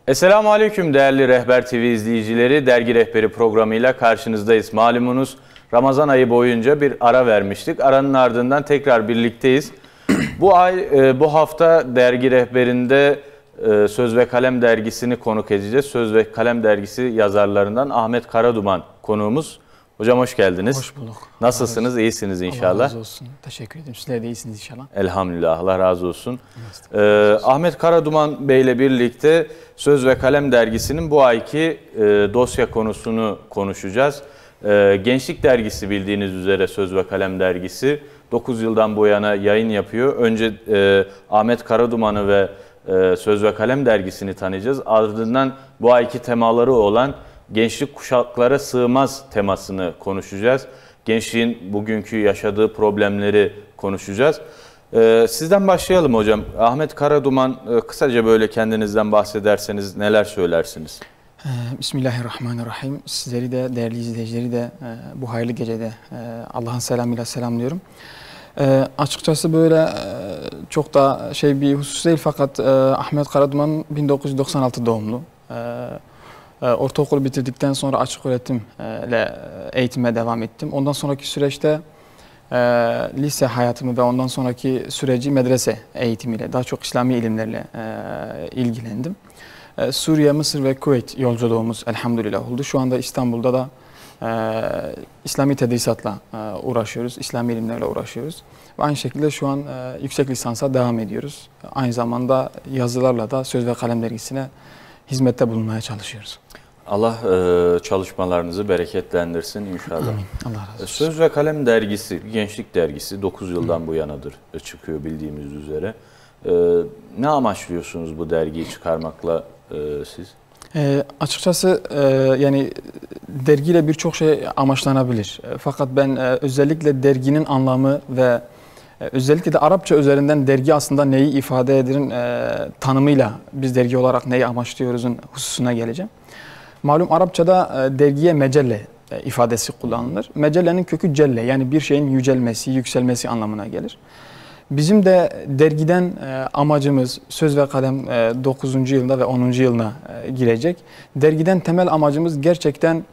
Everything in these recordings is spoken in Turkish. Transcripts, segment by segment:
Esselamu Aleyküm değerli Rehber TV izleyicileri. Dergi Rehberi programıyla karşınızdayız. Malumunuz Ramazan ayı boyunca bir ara vermiştik. Aranın ardından tekrar birlikteyiz. Bu hafta Dergi Rehberi'nde Söz ve Kalem dergisini konuk edeceğiz. Söz ve Kalem dergisi yazarlarından Ahmet Karaduman konuğumuz. Hocam hoş geldiniz. Hoş bulduk. Nasılsınız? İyisiniz inşallah. Allah razı olsun. Teşekkür ederim. Sizler de iyisiniz inşallah. Elhamdülillah. Allah razı olsun. Ahmet Karaduman Bey ile birlikte Söz ve Kalem dergisinin bu ayki dosya konusunu konuşacağız. Gençlik dergisi, bildiğiniz üzere Söz ve Kalem dergisi 9 yıldan bu yana yayın yapıyor. Önce Ahmet Karaduman'ı ve Söz ve Kalem dergisini tanıyacağız. Ardından bu ayki temaları olan gençlik kuşaklara sığmaz temasını konuşacağız. Gençliğin bugünkü yaşadığı problemleri konuşacağız. Sizden başlayalım hocam. Ahmet Karaduman, kısaca böyle kendinizden bahsederseniz neler söylersiniz? Bismillahirrahmanirrahim. Sizleri de, değerli izleyicileri de bu hayırlı gecede Allah'ın selamıyla selamlıyorum. Açıkçası böyle çok da bir husus değil, fakat Ahmet Karaduman 1996 doğumlu. Ortaokulu bitirdikten sonra açık öğretimle eğitime devam ettim. Ondan sonraki süreçte lise hayatımı ve ondan sonraki süreci medrese eğitimiyle, daha çok İslami ilimlerle ilgilendim. Suriye, Mısır ve Kuveyt yolculuğumuz elhamdülillah oldu. Şu anda İstanbul'da da İslami tedrisatla uğraşıyoruz, İslami ilimlerle uğraşıyoruz. Ve aynı şekilde şu an yüksek lisansa devam ediyoruz. Aynı zamanda yazılarla da Söz ve Kalem dergisine hizmette bulunmaya çalışıyoruz. Allah çalışmalarınızı bereketlendirsin inşallah. Allah razı olsun. Söz ve Kalem dergisi, gençlik dergisi 9 yıldan bu yanadır çıkıyor bildiğimiz üzere. Ne amaçlıyorsunuz bu dergiyi çıkarmakla siz? Açıkçası yani dergiyle birçok şey amaçlanabilir. Fakat ben özellikle derginin anlamı ve özellikle de Arapça üzerinden dergi aslında neyi ifade ederin tanımıyla biz dergi olarak neyi amaçlıyoruzun hususuna geleceğim. Malum Arapçada dergiye mecelle ifadesi kullanılır. Mecellenin kökü celle, yani bir şeyin yücelmesi, yükselmesi anlamına gelir. Bizim de dergiden amacımız, Söz ve Kalem 9. yılında ve 10. yılına girecek. Dergiden temel amacımız gerçekten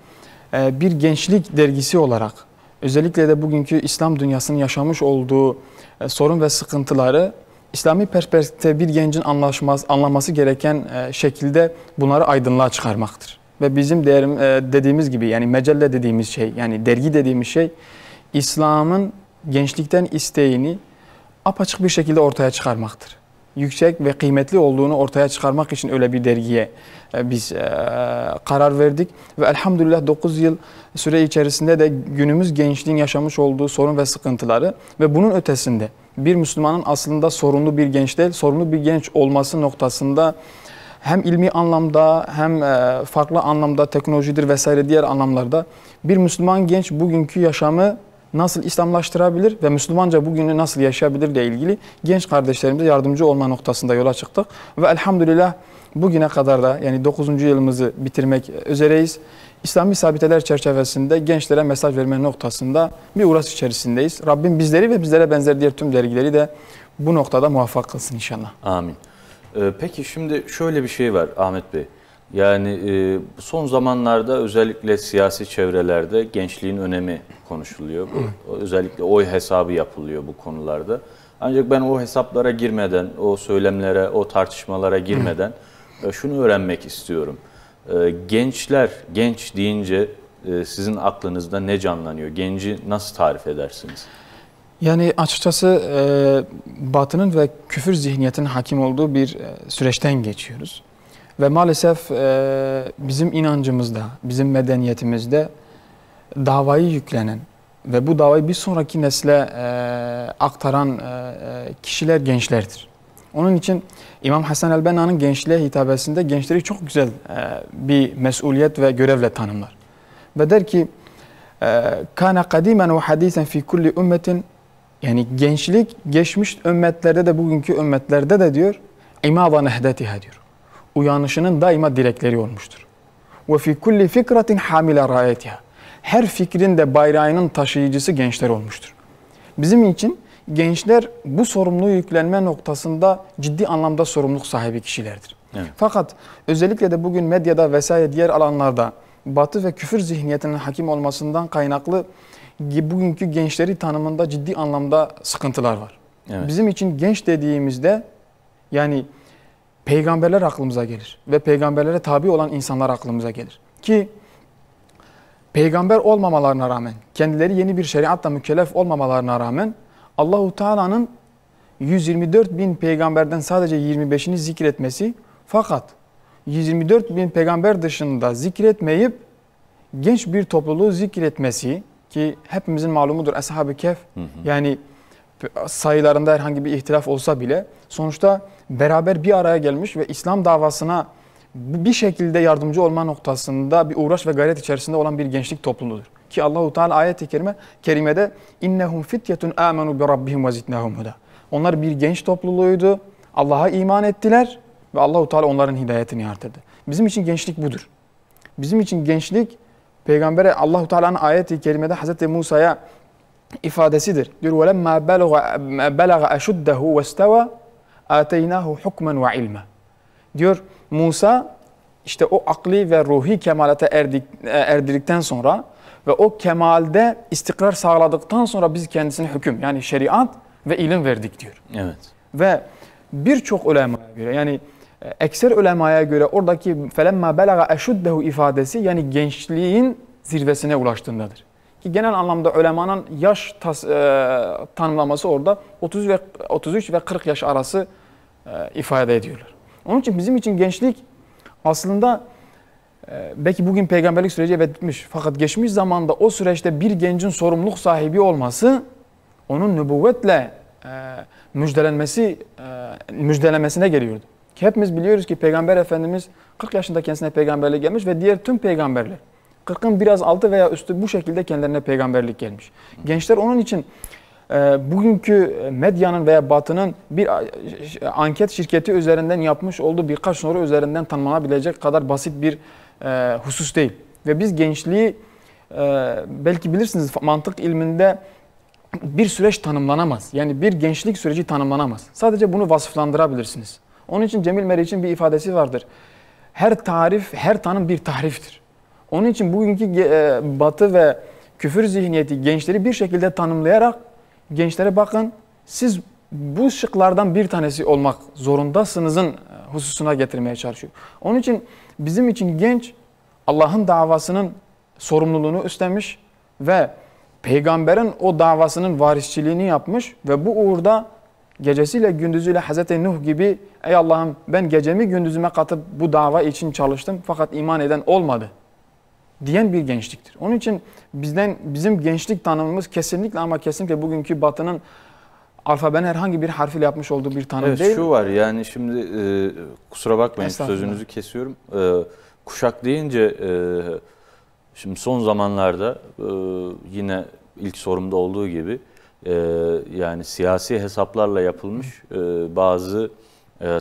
bir gençlik dergisi olarak, özellikle de bugünkü İslam dünyasının yaşamış olduğu sorun ve sıkıntıları İslami perspektifte bir gencin anlaması gereken şekilde bunları aydınlığa çıkarmaktır. Ve bizim dediğimiz gibi, yani mecelle dediğimiz şey, yani dergi dediğimiz şey, İslam'ın gençlikten isteğini apaçık bir şekilde ortaya çıkarmaktır. Yüksek ve kıymetli olduğunu ortaya çıkarmak için öyle bir dergiye biz karar verdik. Ve elhamdülillah 9 yıl süre içerisinde de günümüz gençliğin yaşamış olduğu sorun ve sıkıntıları ve bunun ötesinde bir Müslümanın aslında sorunlu bir genç değil, sorunlu bir genç olması noktasında hem ilmi anlamda hem farklı anlamda, teknolojidir vesaire diğer anlamlarda bir Müslüman genç bugünkü yaşamı nasıl İslamlaştırabilir ve Müslümanca bugünü nasıl yaşayabilir ile ilgili genç kardeşlerimize yardımcı olma noktasında yola çıktık. Ve elhamdülillah bugüne kadar da, yani 9. yılımızı bitirmek üzereyiz. İslami sabiteler çerçevesinde gençlere mesaj verme noktasında bir uğraş içerisindeyiz. Rabbim bizleri ve bizlere benzer diğer tüm dergileri de bu noktada muvaffak kılsın inşallah. Amin. Peki şimdi şöyle bir şey var Ahmet Bey. Yani son zamanlarda özellikle siyasi çevrelerde gençliğin önemi konuşuluyor. Özellikle oy hesabı yapılıyor bu konularda. Ancak ben o hesaplara girmeden, o söylemlere, o tartışmalara girmeden şunu öğrenmek istiyorum. Gençler, genç deyince sizin aklınızda ne canlanıyor? Genci nasıl tarif edersiniz? Yani açıkçası batının ve küfür zihniyetinin hakim olduğu bir süreçten geçiyoruz. Ve maalesef bizim inancımızda, bizim medeniyetimizde davayı yüklenen ve bu davayı bir sonraki nesle aktaran kişiler gençlerdir. Onun için İmam Hasan el-Benna'nın gençliğe hitabesinde gençleri çok güzel bir mesuliyet ve görevle tanımlar. Ve der ki, kana kadimen ve hadisen fi kulli ümmetin, yani gençlik geçmiş ümmetlerde de bugünkü ümmetlerde de diyor, imada nehdetiha diyor. Uyanışının daima direkleri olmuştur. Ve fi kulli fikratin hamile rayetiha. Her fikrin de bayrağının taşıyıcısı gençler olmuştur. Bizim için gençler bu sorumluluğu yüklenme noktasında ciddi anlamda sorumluluk sahibi kişilerdir. Evet. Fakat özellikle de bugün medyada vesaire diğer alanlarda Batı ve küfür zihniyetinin hakim olmasından kaynaklı bugünkü gençleri tanımında ciddi anlamda sıkıntılar var. Evet. Bizim için genç dediğimizde yani peygamberler aklımıza gelir ve peygamberlere tabi olan insanlar aklımıza gelir. Ki peygamber olmamalarına rağmen, kendileri yeni bir şeriatla mükellef olmamalarına rağmen Allahu Teala'nın 124 bin peygamberden sadece 25'ini zikretmesi, fakat 124 bin peygamber dışında zikretmeyip genç bir topluluğu zikretmesi, ki hepimizin malumudur Ashab-ı Kehf, yani sayılarında herhangi bir ihtilaf olsa bile sonuçta beraber bir araya gelmiş ve İslam davasına bir şekilde yardımcı olma noktasında bir uğraş ve gayret içerisinde olan bir gençlik topluluğudur. Ki Allahu Teala ayet-i kerimede innehum fityetun amenu bi rabbihim ve zidnahum huda. Onlar bir genç topluluğuydu. Allah'a iman ettiler ve Allahu Teala onların hidayetini artırdı. Bizim için gençlik budur. Bizim için gençlik Peygamber'e Allahu Teala'nın ayet-i kerimede Hazreti Musa'ya ifadesidir. Diyor وَلَمَّا بَلَغَ أَشُدَّهُ وَاسْتَوَى آتَيْنَاهُ حُكْمًا وَعِلْمًا. Diyor Musa işte o akli ve ruhi kemalete erdirdikten sonra ve o kemalde istikrar sağladıktan sonra biz kendisine hüküm, yani şeriat ve ilim verdik diyor. Evet. Ve birçok ulemaya göre, yani ekser ulemaya göre oradaki فَلَمَّا بَلَغَ أَشُدَّهُ ifadesi yani gençliğin zirvesine ulaştığındadır. Ki genel anlamda ulemanın yaş tanımlaması orada 33 ve 40 yaş arası ifade ediyorlar. Onun için bizim için gençlik aslında belki bugün peygamberlik süreci evet bitmiş. Fakat geçmiş zamanda o süreçte bir gencin sorumluluk sahibi olması onun nübüvvetle müjdelenmesine geliyordu. Ki hepimiz biliyoruz ki Peygamber Efendimiz 40 yaşında kendisine peygamberlik gelmiş ve diğer tüm peygamberler 40'ın biraz altı veya üstü bu şekilde kendilerine peygamberlik gelmiş. Gençler onun için bugünkü medyanın veya Batı'nın bir anket şirketi üzerinden yapmış olduğu birkaç soru üzerinden tanımlanabilecek kadar basit bir husus değil. Ve biz gençliği belki bilirsiniz mantık ilminde bir süreç tanımlanamaz. Yani bir gençlik süreci tanımlanamaz. Sadece bunu vasıflandırabilirsiniz. Onun için Cemil Meriç'in bir ifadesi vardır. Her tarif, her tanım bir tahriftir. Onun için bugünkü Batı ve küfür zihniyeti gençleri bir şekilde tanımlayarak gençlere bakın siz bu şıklardan bir tanesi olmak zorundasınızın hususuna getirmeye çalışıyor. Onun için bizim için genç Allah'ın davasının sorumluluğunu üstlenmiş ve peygamberin o davasının varisçiliğini yapmış ve bu uğurda gecesiyle gündüzüyle Hazreti Nuh gibi ey Allah'ım ben gecemi gündüzüme katıp bu dava için çalıştım fakat iman eden olmadı diyen bir gençliktir. Onun için bizim gençlik tanımımız kesinlikle ama kesinlikle bugünkü Batı'nın alfabenin herhangi bir harfiyle yapmış olduğu bir tanım değil. Evet şu var yani şimdi kusura bakmayın sözünüzü kesiyorum. Kuşak deyince şimdi son zamanlarda yine ilk sorumda olduğu gibi yani siyasi hesaplarla yapılmış bazı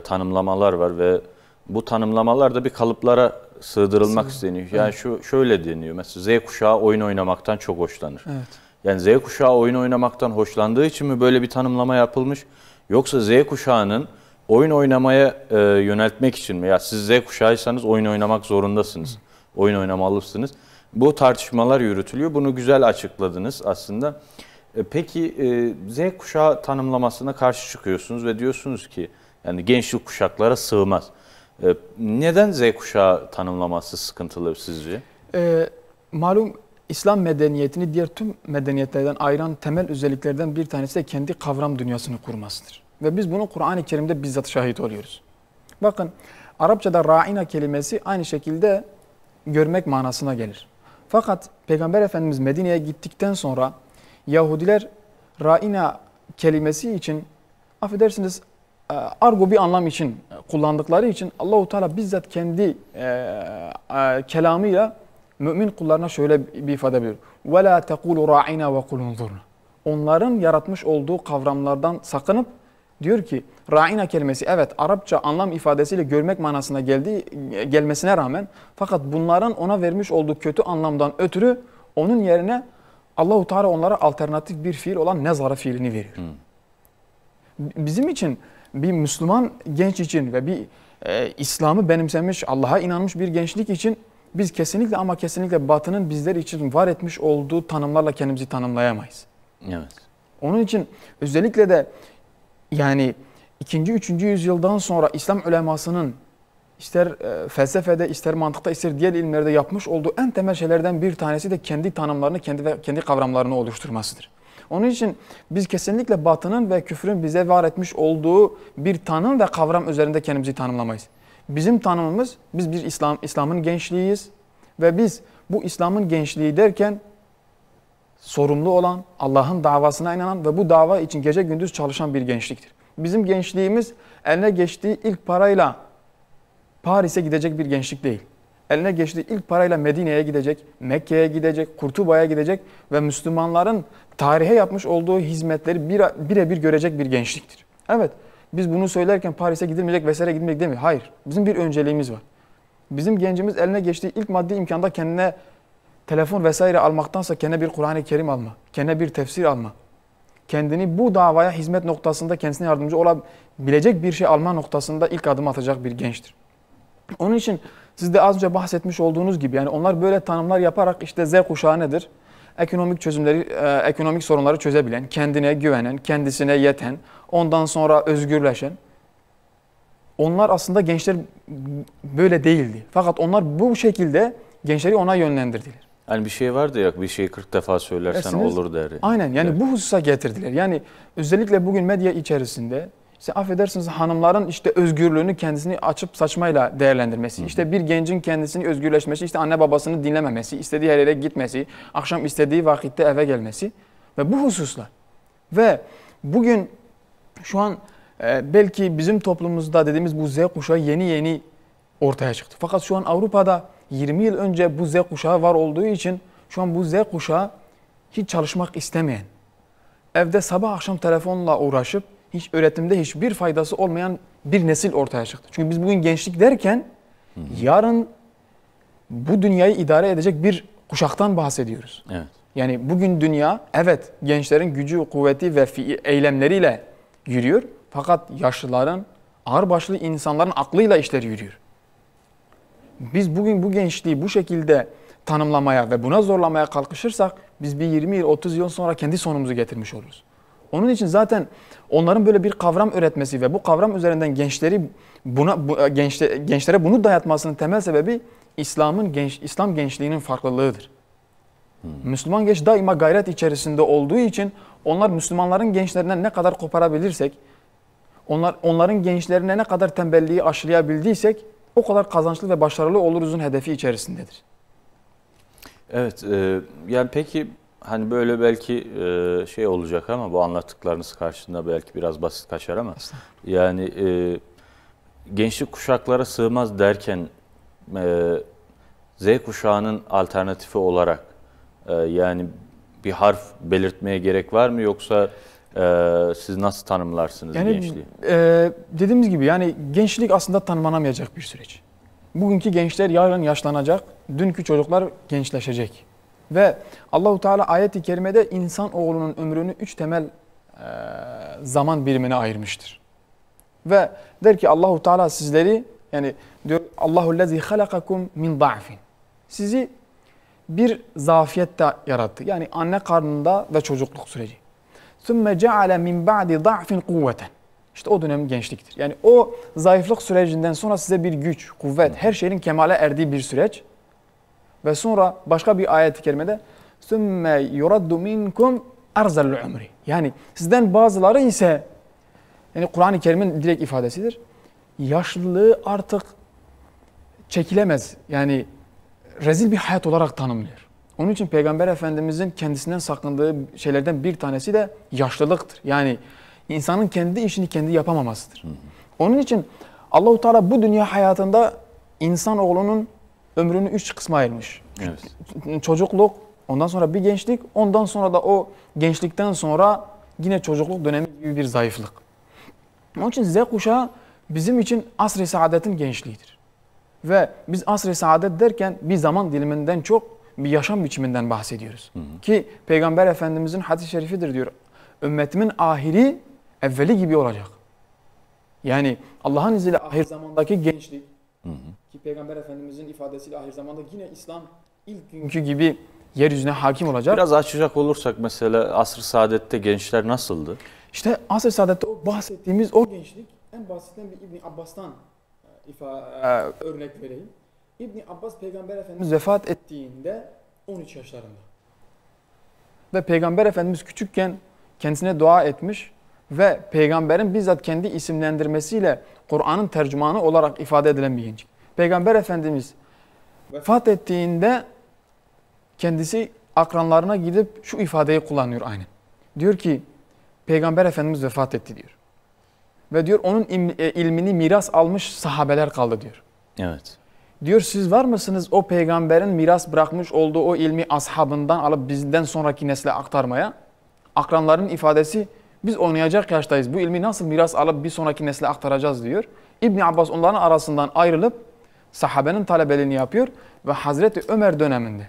tanımlamalar var ve bu tanımlamalar da bir kalıplara sığdırılmak isteniyor. Yani şöyle deniyor mesela Z kuşağı oyun oynamaktan çok hoşlanır. Evet. Yani Z kuşağı oyun oynamaktan hoşlandığı için mi böyle bir tanımlama yapılmış? Yoksa Z kuşağının oyun oynamaya yöneltmek için mi? Ya siz Z kuşağıysanız oyun oynamak zorundasınız. Oyun oynamalısınız. Bu tartışmalar yürütülüyor. Bunu güzel açıkladınız aslında. Peki Z kuşağı tanımlamasına karşı çıkıyorsunuz ve diyorsunuz ki yani gençlik kuşaklara sığmaz. Neden Z kuşağı tanımlaması sıkıntılı sizce? Malum İslam medeniyetini diğer tüm medeniyetlerden ayıran temel özelliklerden bir tanesi de kendi kavram dünyasını kurmasıdır. Ve biz bunu Kur'an-ı Kerim'de bizzat şahit oluyoruz. Bakın Arapçada ra'ina kelimesi aynı şekilde görmek manasına gelir. Fakat Peygamber Efendimiz Medine'ye gittikten sonra Yahudiler ra'ina kelimesi için affedersiniz argo bir anlam için kullandıkları için Allahu Teala bizzat kendi kelamıyla mümin kullarına şöyle bir ifade veriyor. وَلَا تَقُولُ رَاعِنَا وَقُلُ انظُرْنَا. Onların yaratmış olduğu kavramlardan sakınıp diyor ki ra'ina kelimesi evet Arapça anlam ifadesiyle görmek manasına gelmesine rağmen fakat bunların ona vermiş olduğu kötü anlamdan ötürü onun yerine Allahu Teala onlara alternatif bir fiil olan nezara fiilini veriyor. Bizim için bir Müslüman genç için ve bir İslam'ı benimsemiş, Allah'a inanmış bir gençlik için biz kesinlikle ama kesinlikle Batı'nın bizler için var etmiş olduğu tanımlarla kendimizi tanımlayamayız. Evet. Onun için özellikle de yani 2. 3. yüzyıldan sonra İslam ulemasının ister felsefede, ister mantıkta, ister diğer ilimlerde yapmış olduğu en temel şeylerden bir tanesi de kendi tanımlarını, kendi kavramlarını oluşturmasıdır. Onun için biz kesinlikle Batı'nın ve küfrün bize var etmiş olduğu bir tanım ve kavram üzerinde kendimizi tanımlamayız. Bizim tanımımız, biz bir İslam'ın gençliğiyiz ve biz bu İslam'ın gençliği derken sorumlu olan, Allah'ın davasına inanan ve bu dava için gece gündüz çalışan bir gençliktir. Bizim gençliğimiz eline geçtiği ilk parayla Paris'e gidecek bir gençlik değil. Eline geçtiği ilk parayla Medine'ye gidecek, Mekke'ye gidecek, Kurtuba'ya gidecek ve Müslümanların tarihe yapmış olduğu hizmetleri birebir görecek bir gençliktir. Evet, biz bunu söylerken Paris'e gidilmeyecek vesaire gidilmeyecek demiyor. Hayır, bizim bir önceliğimiz var. Bizim gencimiz eline geçtiği ilk maddi imkanda kendine telefon vesaire almaktansa kendine bir Kur'an-ı Kerim alma, kendine bir tefsir alma. Kendini bu davaya hizmet noktasında kendisine yardımcı olabilecek bir şey alma noktasında ilk adım atacak bir gençtir. Onun için siz de az önce bahsetmiş olduğunuz gibi yani onlar böyle tanımlar yaparak işte Z kuşağı nedir? Ekonomik çözümleri, ekonomik sorunları çözebilen, kendine güvenen, kendisine yeten, ondan sonra özgürleşen. Onlar aslında gençler böyle değildi. Fakat onlar bu şekilde gençleri ona yönlendirdiler. Hani bir şey vardı ya, bir şeyi 40 defa söylersen olur der. Aynen yani bu hususa getirdiler. Yani özellikle bugün medya içerisinde İşte affedersiniz hanımların işte özgürlüğünü kendisini açıp saçmayla değerlendirmesi, işte bir gencin kendisini özgürleşmesi, işte anne babasını dinlememesi, istediği her yere gitmesi, akşam istediği vakitte eve gelmesi ve bu hususlar. Ve bugün şu an belki bizim toplumumuzda dediğimiz bu Z kuşağı yeni ortaya çıktı. Fakat şu an Avrupa'da 20 yıl önce bu Z kuşağı var olduğu için şu an bu Z kuşağı hiç çalışmak istemeyen, evde sabah akşam telefonla uğraşıp hiç öğretimde hiçbir faydası olmayan bir nesil ortaya çıktı. Çünkü biz bugün gençlik derken yarın bu dünyayı idare edecek bir kuşaktan bahsediyoruz. Evet. Yani bugün dünya evet gençlerin gücü, kuvveti ve eylemleriyle yürüyor. Fakat yaşlıların, ağırbaşlı insanların aklıyla işler yürüyor. Biz bugün bu gençliği bu şekilde tanımlamaya ve buna zorlamaya kalkışırsak biz bir 20 yıl, 30 yıl sonra kendi sonumuzu getirmiş oluruz. Onun için zaten onların böyle bir kavram öğretmesi ve bu kavram üzerinden gençlere bunu dayatmasının temel sebebi İslam gençliğinin farklılığıdır. Müslüman genç daima gayret içerisinde olduğu için onlar Müslümanların gençlerinden ne kadar koparabilirsek, onların gençlerine ne kadar tembelliği aşılayabildiysek o kadar kazançlı ve başarılı oluruzun hedefi içerisindedir. Evet, yani peki hani böyle belki şey olacak ama bu anlattıklarınız karşısında belki biraz basit kaçar ama yani gençlik kuşaklara sığmaz derken Z kuşağının alternatifi olarak yani bir harf belirtmeye gerek var mı yoksa siz nasıl tanımlarsınız yani, gençliği? Dediğimiz gibi yani gençlik aslında tanımlanamayacak bir süreç. Bugünkü gençler yarın yaşlanacak, dünkü çocuklar gençleşecek. Ve Allahu Teala ayet-i kerimede insan oğlunun ömrünü 3 temel zaman birimine ayırmıştır. Ve der ki Allahu Teala sizleri yani diyor Allahu'llezî halakakum min da'fin. Sizi bir zafiyette yarattı. Yani anne karnında ve çocukluk süreci. Sümme ceale min ba'di da'fin kuvveten. İşte o dönem gençliktir. Yani o zayıflık sürecinden sonra size bir güç, kuvvet, her şeyin kemale erdiği bir süreç. Ve sonra başka bir ayet-i kerimede sümme yuraddu minkum arzalul umri. Yani sizden bazıları ise yani Kur'an-ı Kerim'in direkt ifadesidir. Yaşlılığı artık çekilemez. Yani rezil bir hayat olarak tanımlıyor. Onun için Peygamber Efendimizin kendisinden sakındığı şeylerden bir tanesi de yaşlılıktır. Yani insanın kendi işini kendi yapamamasıdır. Onun için Allahu Teala bu dünya hayatında insanoğlunun ömrünü 3 kısma ayırmış. Evet. Çocukluk, ondan sonra bir gençlik, ondan sonra da o gençlikten sonra yine çocukluk dönemi gibi bir zayıflık. Onun için Z kuşağı bizim için asr-ı saadetin gençliğidir. Ve biz asr-ı saadet derken bir zaman diliminden çok bir yaşam biçiminden bahsediyoruz. Ki Peygamber Efendimizin hadis-i şerifidir diyor. Ümmetimin ahiri evveli gibi olacak. Yani Allah'ın izniyle ahir zamandaki gençlik ki Peygamber Efendimizin ifadesiyle ahir zamanda yine İslam ilk günkü gibi yeryüzüne hakim olacak. Biraz açacak olursak mesela asr-ı saadette gençler nasıldı? İşte asr-ı saadette o bahsettiğimiz o gençlik en basitten bir İbn Abbas'tan örnek vereyim. İbn Abbas Peygamber Efendimiz vefat ettiğinde 13 yaşlarında. Ve Peygamber Efendimiz küçükken kendisine dua etmiş ve Peygamberin bizzat kendi isimlendirmesiyle Kur'an'ın tercümanı olarak ifade edilen bir genç. Peygamber Efendimiz vefat ettiğinde kendisi akranlarına gidip şu ifadeyi kullanıyor aynen. Diyor ki Peygamber Efendimiz vefat etti diyor. Ve diyor onun ilmini miras almış sahabeler kaldı diyor. Evet. Diyor siz var mısınız o peygamberin miras bırakmış olduğu o ilmi ashabından alıp bizden sonraki nesle aktarmaya? Akranların ifadesi biz oynayacak yaştayız. Bu ilmi nasıl miras alıp bir sonraki nesle aktaracağız diyor. İbn Abbas onların arasından ayrılıp sahabenin talebeliğini yapıyor ve Hazreti Ömer döneminde.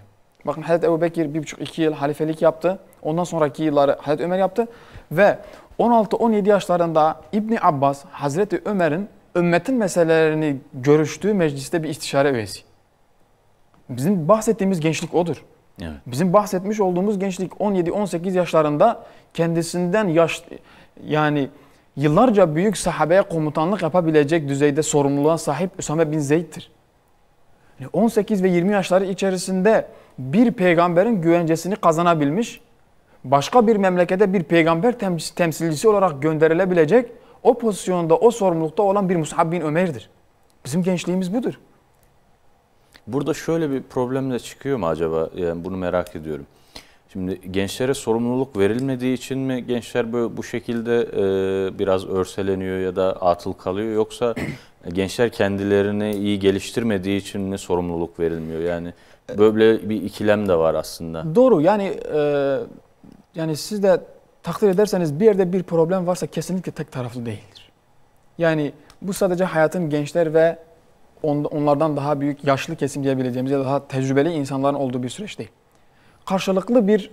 Bakın Hazreti Ebubekir 1,5-2 yıl halifelik yaptı. Ondan sonraki yılları Hazreti Ömer yaptı ve 16-17 yaşlarında İbn Abbas Hazreti Ömer'in ümmetin meselelerini görüştüğü mecliste bir istişare üyesi. Bizim bahsettiğimiz gençlik odur. Evet. Bizim bahsetmiş olduğumuz gençlik 17-18 yaşlarında kendisinden yani yıllarca büyük sahabeye komutanlık yapabilecek düzeyde sorumluluğa sahip Üsame bin Zeyd'tir. Yani 18 ve 20 yaşları içerisinde bir peygamberin güvencesini kazanabilmiş, başka bir memlekete bir peygamber temsilcisi olarak gönderilebilecek o pozisyonda, o sorumlulukta olan bir Mus'ab bin Ömer'dir. Bizim gençliğimiz budur. Burada şöyle bir problem de çıkıyor mu acaba? Yani bunu merak ediyorum. Şimdi gençlere sorumluluk verilmediği için mi gençler böyle bu şekilde biraz örseleniyor ya da atıl kalıyor? Yoksa gençler kendilerini iyi geliştirmediği için mi sorumluluk verilmiyor? Yani böyle bir ikilem de var aslında. Doğru. Yani siz de takdir ederseniz bir yerde bir problem varsa kesinlikle tek taraflı değildir. Yani bu sadece hayatın gençler ve onlardan daha büyük yaşlı kesim diyebileceğimiz ya da daha tecrübeli insanların olduğu bir süreç değil. Karşılıklı bir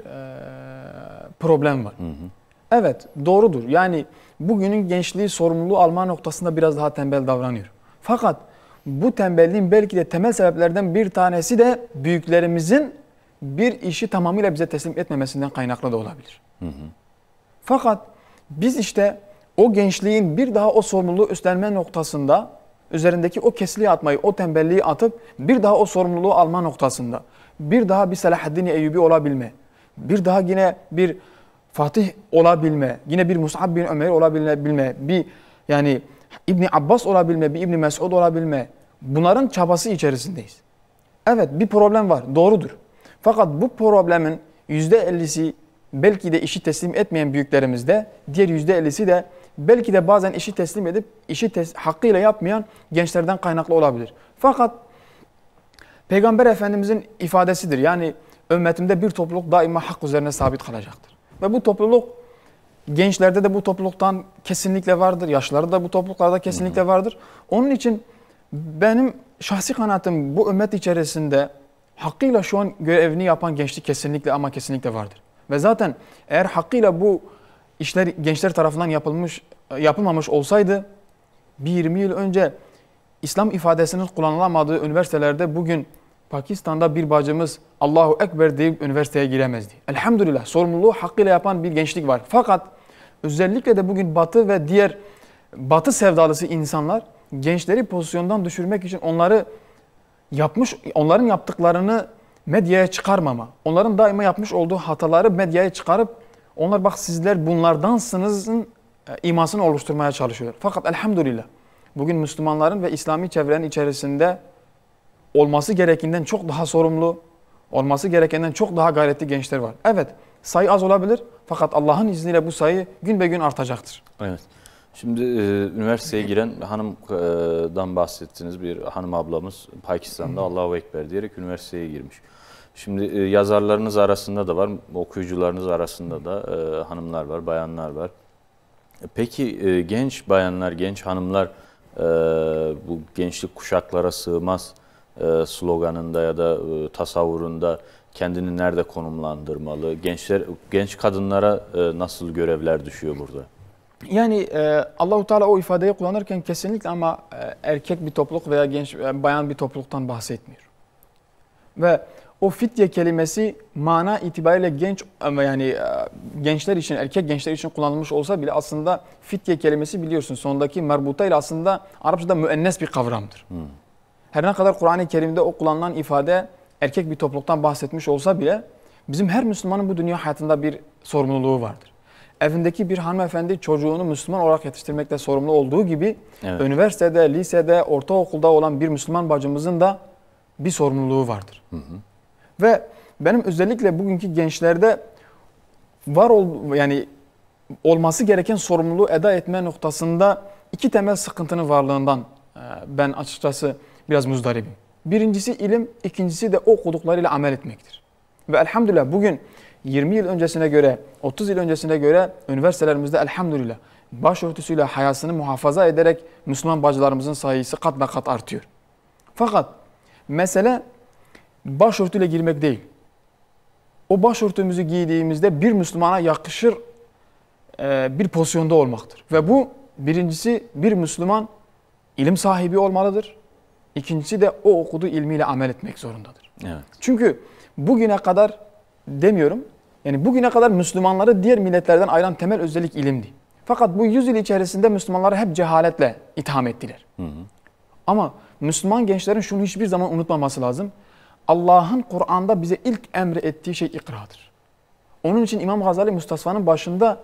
problem var. Hı hı. Evet, doğrudur. Yani bugünün gençliği sorumluluğu alma noktasında biraz daha tembel davranıyor. Fakat bu tembelliğin belki de temel sebeplerden bir tanesi de büyüklerimizin bir işi tamamıyla bize teslim etmemesinden kaynaklı da olabilir. Hı hı. Fakat biz işte o gençliğin bir daha o sorumluluğu üstlenme noktasında üzerindeki o kesliği atmayı, o tembelliği atıp bir daha o sorumluluğu alma noktasında bir daha bir Selahaddin Eyyubi olabilme, bir daha yine bir Fatih olabilme, yine bir Mus'ab bin Ömer olabilme, bir yani İbn Abbas olabilme, bir İbn Mesud olabilme, bunların çabası içerisindeyiz. Evet, bir problem var, doğrudur. Fakat bu problemin %50'si belki de işi teslim etmeyen büyüklerimizde, diğer %50'si de belki de bazen işi teslim edip işi hakkıyla yapmayan gençlerden kaynaklı olabilir. Fakat Peygamber Efendimizin ifadesidir. Yani ümmetimde bir topluluk daima hak üzerine sabit kalacaktır. Ve bu topluluk gençlerde de bu topluluktan kesinlikle vardır. Yaşlarda da bu topluluklarda kesinlikle vardır. Onun için benim şahsi kanaatim bu ümmet içerisinde hakkıyla şu an görevini yapan gençlik kesinlikle ama kesinlikle vardır. Ve zaten eğer hakkıyla bu işler gençler tarafından yapılmamış olsaydı 20 yıl önce İslam ifadesinin kullanılamadığı üniversitelerde bugün Pakistan'da bir bacımız Allahu Ekber deyip üniversiteye giremezdi. Elhamdülillah sorumluluğu hakkıyla yapan bir gençlik var. Fakat özellikle de bugün Batı ve diğer Batı sevdalısı insanlar gençleri pozisyondan düşürmek için onların yaptıklarını medyaya çıkarmama, onların daima yapmış olduğu hataları medyaya çıkarıp onlar bak sizler bunlardansınızın imasını oluşturmaya çalışıyorlar. Fakat elhamdülillah bugün Müslümanların ve İslami çevrenin içerisinde olması gerekenden çok daha sorumlu, olması gerekenden çok daha gayretli gençler var. Evet, sayı az olabilir fakat Allah'ın izniyle bu sayı gün be gün artacaktır. Evet. Şimdi üniversiteye giren hanımdan bahsettiniz. Bir hanım ablamız Pakistan'da Allahu Ekber diyerek üniversiteye girmiş. Şimdi yazarlarınız arasında da var, okuyucularınız arasında da hanımlar var, bayanlar var. Peki genç bayanlar, genç hanımlar bu gençlik kuşaklara sığmaz sloganında ya da tasavvurunda kendini nerede konumlandırmalı? Genç kadınlara nasıl görevler düşüyor burada? Yani Allahu Teala o ifadeyi kullanırken kesinlikle ama erkek bir topluluk veya genç bayan bir topluluktan bahsetmiyor. Ve o fitye kelimesi mana itibariyle genç yani gençler için, erkek gençler için kullanılmış olsa bile aslında fitye kelimesi biliyorsun sondaki merbuta ile aslında Arapçada müennes bir kavramdır. Her ne kadar Kur'an-ı Kerim'de o kullanılan ifade erkek bir topluluktan bahsetmiş olsa bile bizim her Müslümanın bu dünya hayatında bir sorumluluğu vardır. Evindeki bir hanımefendi çocuğunu Müslüman olarak yetiştirmekte sorumlu olduğu gibi evet, üniversitede, lisede, ortaokulda olan bir Müslüman bacımızın da bir sorumluluğu vardır. Ve benim özellikle bugünkü gençlerde yani olması gereken sorumluluğu eda etme noktasında iki temel sıkıntının varlığından ben açıkçası biraz muzdaribim. Birincisi ilim, ikincisi de okuduklarıyla amel etmektir. Ve elhamdülillah bugün 20 yıl öncesine göre, 30 yıl öncesine göre üniversitelerimizde elhamdülillah başörtüsüyle hayasını muhafaza ederek Müslüman bacılarımızın sayısı kat be kat artıyor. Fakat mesele başörtüyle girmek değil. O başörtümüzü giydiğimizde bir Müslümana yakışır bir pozisyonda olmaktır. Ve bu birincisi bir Müslüman ilim sahibi olmalıdır. İkincisi de o okuduğu ilmiyle amel etmek zorundadır. Evet. Çünkü bugüne kadar demiyorum, yani bugüne kadar Müslümanları diğer milletlerden ayıran temel özellik ilimdi. Fakat bu 100 yıl içerisinde Müslümanları hep cehaletle itham ettiler. Ama Müslüman gençlerin şunu hiçbir zaman unutmaması lazım. Allah'ın Kur'an'da bize ilk emrettiği şey ikradır. Onun için İmam Gazali Mustasfa'nın başında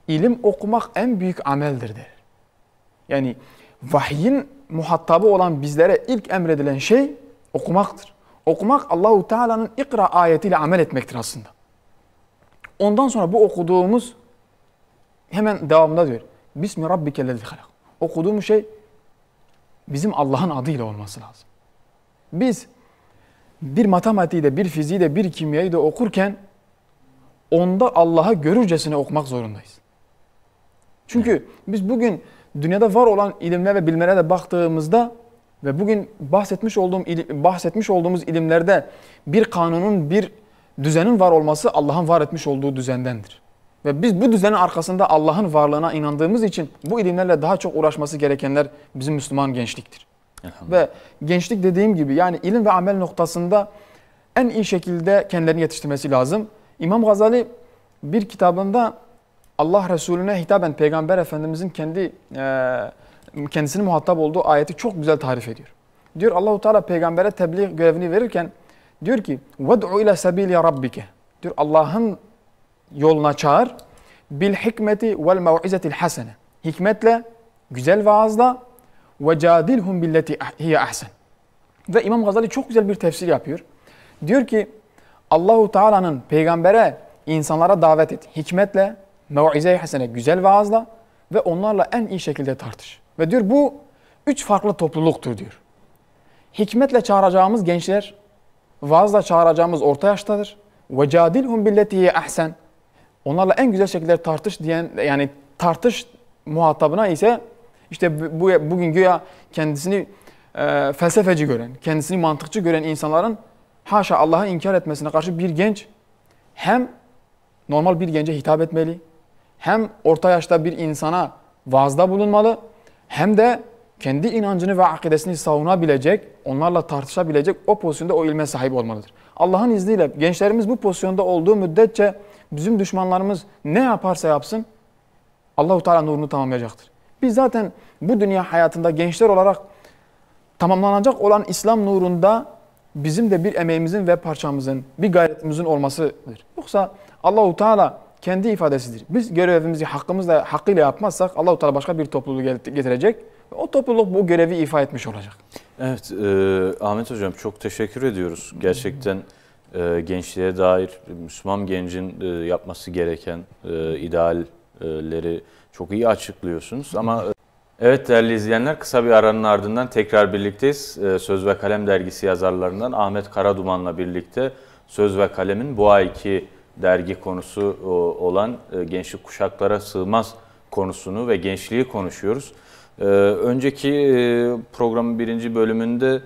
ilim okumak en büyük ameldir der. Yani vahyin muhatabı olan bizlere ilk emredilen şey okumaktır. Okumak Allahu Teala'nın ikra ayetiyle amel etmektir aslında. Ondan sonra bu okuduğumuz hemen devamında diyor. Bismi rabbikellezî halak. Okuduğumuz şey bizim Allah'ın adıyla olması lazım. Biz bir matematiği de, bir fiziği de, bir kimyayı da okurken onda Allah'ı görürcesine okumak zorundayız. Çünkü biz bugün dünyada var olan ilimler ve bilimlere de baktığımızda ve bugün bahsetmiş olduğumuz ilimlerde bir kanunun, bir düzenin var olması Allah'ın var etmiş olduğu düzendendir. Ve biz bu düzenin arkasında Allah'ın varlığına inandığımız için bu ilimlerle daha çok uğraşması gerekenler bizim Müslüman gençliktir. Ve gençlik dediğim gibi yani ilim ve amel noktasında en iyi şekilde kendilerini yetiştirmesi lazım. İmam Gazali bir kitabında Allah Resulüne hitaben Peygamber Efendimizin kendisine muhatap olduğu ayeti çok güzel tarif ediyor. Diyor Allahu Teala peygambere tebliğ görevini verirken diyor ki "Ved'u ila sabili rabbike." Diyor Allah'ın yoluna çağır. Bil hikmeti vel mev'izetil hasene. Hikmetle, güzel vaazla ve cadilhum billeti hiye ahsen. Ve İmam Gazali çok güzel bir tefsir yapıyor. Diyor ki Allahu Teala'nın peygambere insanlara davet et. Hikmetle, mev'ize-i hasene, güzel vaazla ve onlarla en iyi şekilde tartış. Ve diyor bu 3 farklı topluluktur diyor. Hikmetle çağıracağımız gençler, vaazla çağıracağımız orta yaştadır. Ve cadilhum billeti hiye ahsen. Onlarla en güzel şekilde tartış diyen, yani tartış muhatabına ise işte bugün güya kendisini felsefeci gören, kendisini mantıkçı gören insanların haşa Allah'ı inkar etmesine karşı bir genç hem normal bir gence hitap etmeli, hem orta yaşta bir insana vaazda bulunmalı, hem de kendi inancını ve akidesini savunabilecek, onlarla tartışabilecek o pozisyonda o ilme sahip olmalıdır. Allah'ın izniyle gençlerimiz bu pozisyonda olduğu müddetçe bizim düşmanlarımız ne yaparsa yapsın Allahu Teala nurunu tamamlayacaktır. Biz zaten bu dünya hayatında gençler olarak tamamlanacak olan İslam nurunda bizim de bir emeğimizin ve parçamızın, bir gayretimizin olmasıdır. Yoksa Allahu Teala kendi ifadesidir. Biz görevimizi hakkıyla yapmazsak Allahu Teala başka bir topluluğu getirecek ve o topluluk bu görevi ifa etmiş olacak. Evet, Ahmet Hocam çok teşekkür ediyoruz. Gerçekten gençliğe dair Müslüman gencin yapması gereken idealleri çok iyi açıklıyorsunuz. Ama evet değerli izleyenler, kısa bir aranın ardından tekrar birlikteyiz. Söz ve Kalem dergisi yazarlarından Ahmet Karaduman'la birlikte Söz ve Kalem'in bu ayki dergi konusu olan gençlik kuşaklara sığmaz konusunu ve gençliği konuşuyoruz. Önceki programın 1. bölümünde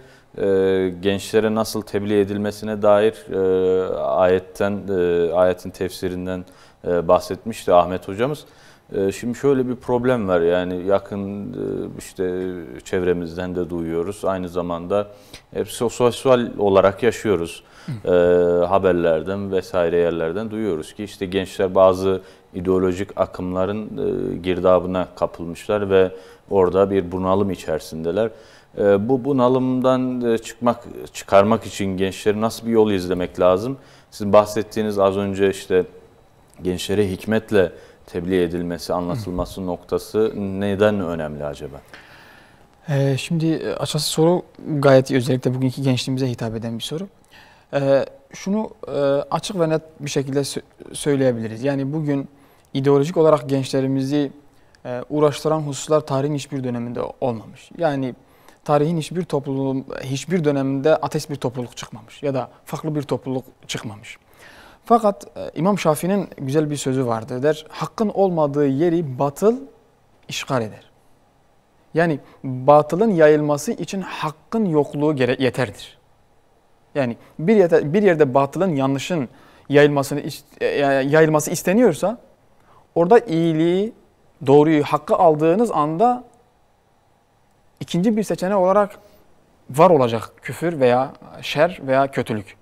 gençlere nasıl tebliğ edilmesine dair ayetin tefsirinden bahsetmişti Ahmet hocamız. Şimdi şöyle bir problem var, yani yakın işte çevremizden de duyuyoruz. Aynı zamanda hep sosyal olarak yaşıyoruz. Haberlerden vesaire yerlerden duyuyoruz ki işte gençler bazı ideolojik akımların girdabına kapılmışlar ve orada bir bunalım içerisindeler. Bu bunalımdan çıkarmak için gençleri nasıl bir yol izlemek lazım? Sizin bahsettiğiniz az önce işte gençlere hikmetle tebliğ edilmesi, anlatılması noktası neden önemli acaba? Şimdi açıkçası soru gayet iyi. Özellikle bugünkü gençliğimize hitap eden bir soru. Şunu açık ve net bir şekilde söyleyebiliriz. Yani bugün ideolojik olarak gençlerimizi uğraştıran hususlar tarihin hiçbir döneminde olmamış. Yani tarihin hiçbir döneminde ateist bir topluluk çıkmamış ya da farklı bir topluluk çıkmamış. Fakat İmam Şafii'nin güzel bir sözü vardır. Der, hakkın olmadığı yeri batıl işgal eder. Yani batılın yayılması için hakkın yokluğu yeterdir. Yani bir yerde batılın, yanlışın yayılması isteniyorsa orada iyiliği, doğruyu, hakkı aldığınız anda ikinci bir seçenek olarak var olacak küfür veya şer veya kötülük.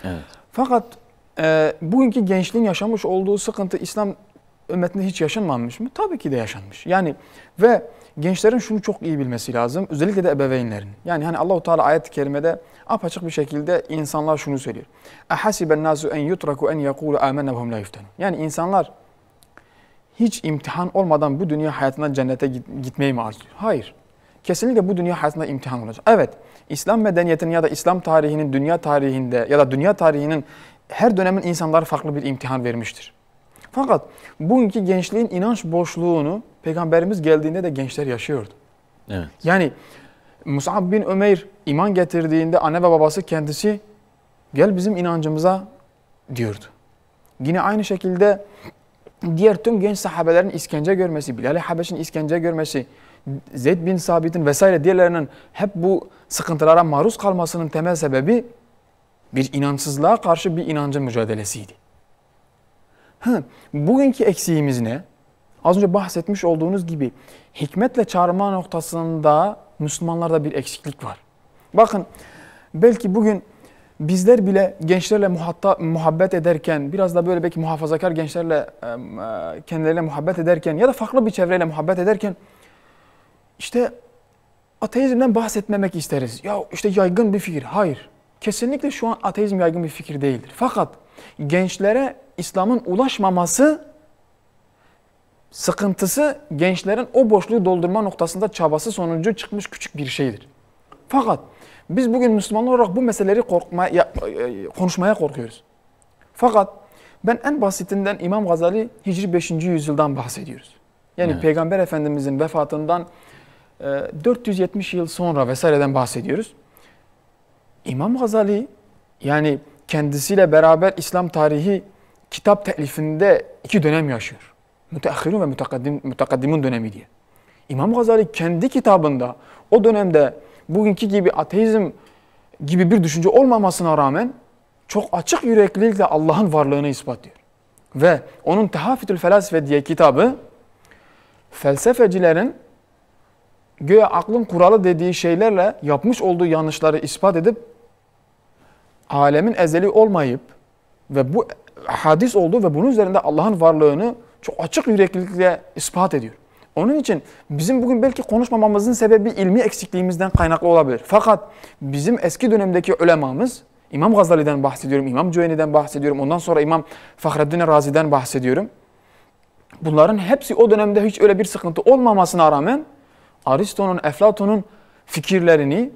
Evet. Fakat bugünkü gençliğin yaşamış olduğu sıkıntı İslam ümmetinde hiç yaşanmamış mı? Tabii ki de yaşanmış. Yani ve gençlerin şunu çok iyi bilmesi lazım. Özellikle de ebeveynlerin. Yani hani Allahu Teala ayet-i kerimede apaçık bir şekilde insanlar şunu söylüyor. Ehasiben nasu en yutraku en yekulu amennâ ve hum la yuftanun. Yani insanlar hiç imtihan olmadan bu dünya hayatından cennete gitmeyi mi arzuluyor? Hayır. Kesinlikle bu dünya hayatında imtihan olacak. Evet, İslam medeniyetinin ya da İslam tarihinin dünya tarihinde ya da dünya tarihinin her dönemin insanları farklı bir imtihan vermiştir. Fakat bugünkü gençliğin inanç boşluğunu Peygamberimiz geldiğinde de gençler yaşıyordu. Evet. Yani Mus'ab bin Ömeyr iman getirdiğinde anne ve babası kendisi gel bizim inancımıza diyordu. Yine aynı şekilde diğer tüm genç sahabelerin işkence görmesi, Bilal-i Habeş'in işkence görmesi, Zeyd bin Sabit'in vesaire diğerlerinin hep bu sıkıntılara maruz kalmasının temel sebebi bir inançsızlığa karşı bir inancın mücadelesiydi. Bugünkü eksiğimiz ne? Az önce bahsetmiş olduğunuz gibi hikmetle çağırma noktasında Müslümanlarda bir eksiklik var. Bakın belki bugün bizler bile gençlerle muhabbet ederken, biraz da böyle belki muhafazakar gençlerle kendileriyle muhabbet ederken ya da farklı bir çevreyle muhabbet ederken işte ateizmden bahsetmemek isteriz. Ya işte yaygın bir fikir. Hayır. Kesinlikle şu an ateizm yaygın bir fikir değildir. Fakat gençlere İslam'ın ulaşmaması sıkıntısı gençlerin o boşluğu doldurma noktasında çabası sonucu çıkmış küçük bir şeydir. Fakat biz bugün Müslümanlar olarak bu meseleleri konuşmaya korkuyoruz. Fakat ben en basitinden İmam Gazali Hicri 5. yüzyıldan bahsediyoruz. Yani evet. Peygamber Efendimizin vefatından 470 yıl sonra vesaireden bahsediyoruz. İmam Gazali yani kendisiyle beraber İslam tarihi kitap telifinde 2 dönem yaşıyor. Müteahhirun ve mütekaddimun dönemi diye. İmam Gazali kendi kitabında o dönemde bugünkü gibi ateizm gibi bir düşünce olmamasına rağmen çok açık yüreklilikle Allah'ın varlığını ispatlıyor. Ve onun Tehafütül Felasife diye kitabı felsefecilerin göğe aklın kuralı dediği şeylerle yapmış olduğu yanlışları ispat edip alemin ezeli olmayıp ve bu hadis olduğu ve bunun üzerinde Allah'ın varlığını çok açık yüreklilikle ispat ediyor. Onun için bizim bugün belki konuşmamamızın sebebi ilmi eksikliğimizden kaynaklı olabilir. Fakat bizim eski dönemdeki ulemamız, İmam Gazali'den bahsediyorum, İmam Cüveyni'den bahsediyorum, ondan sonra İmam Fahreddin Razi'den bahsediyorum. Bunların hepsi o dönemde hiç öyle bir sıkıntı olmamasına rağmen Aristo'nun, Eflatun'un fikirlerini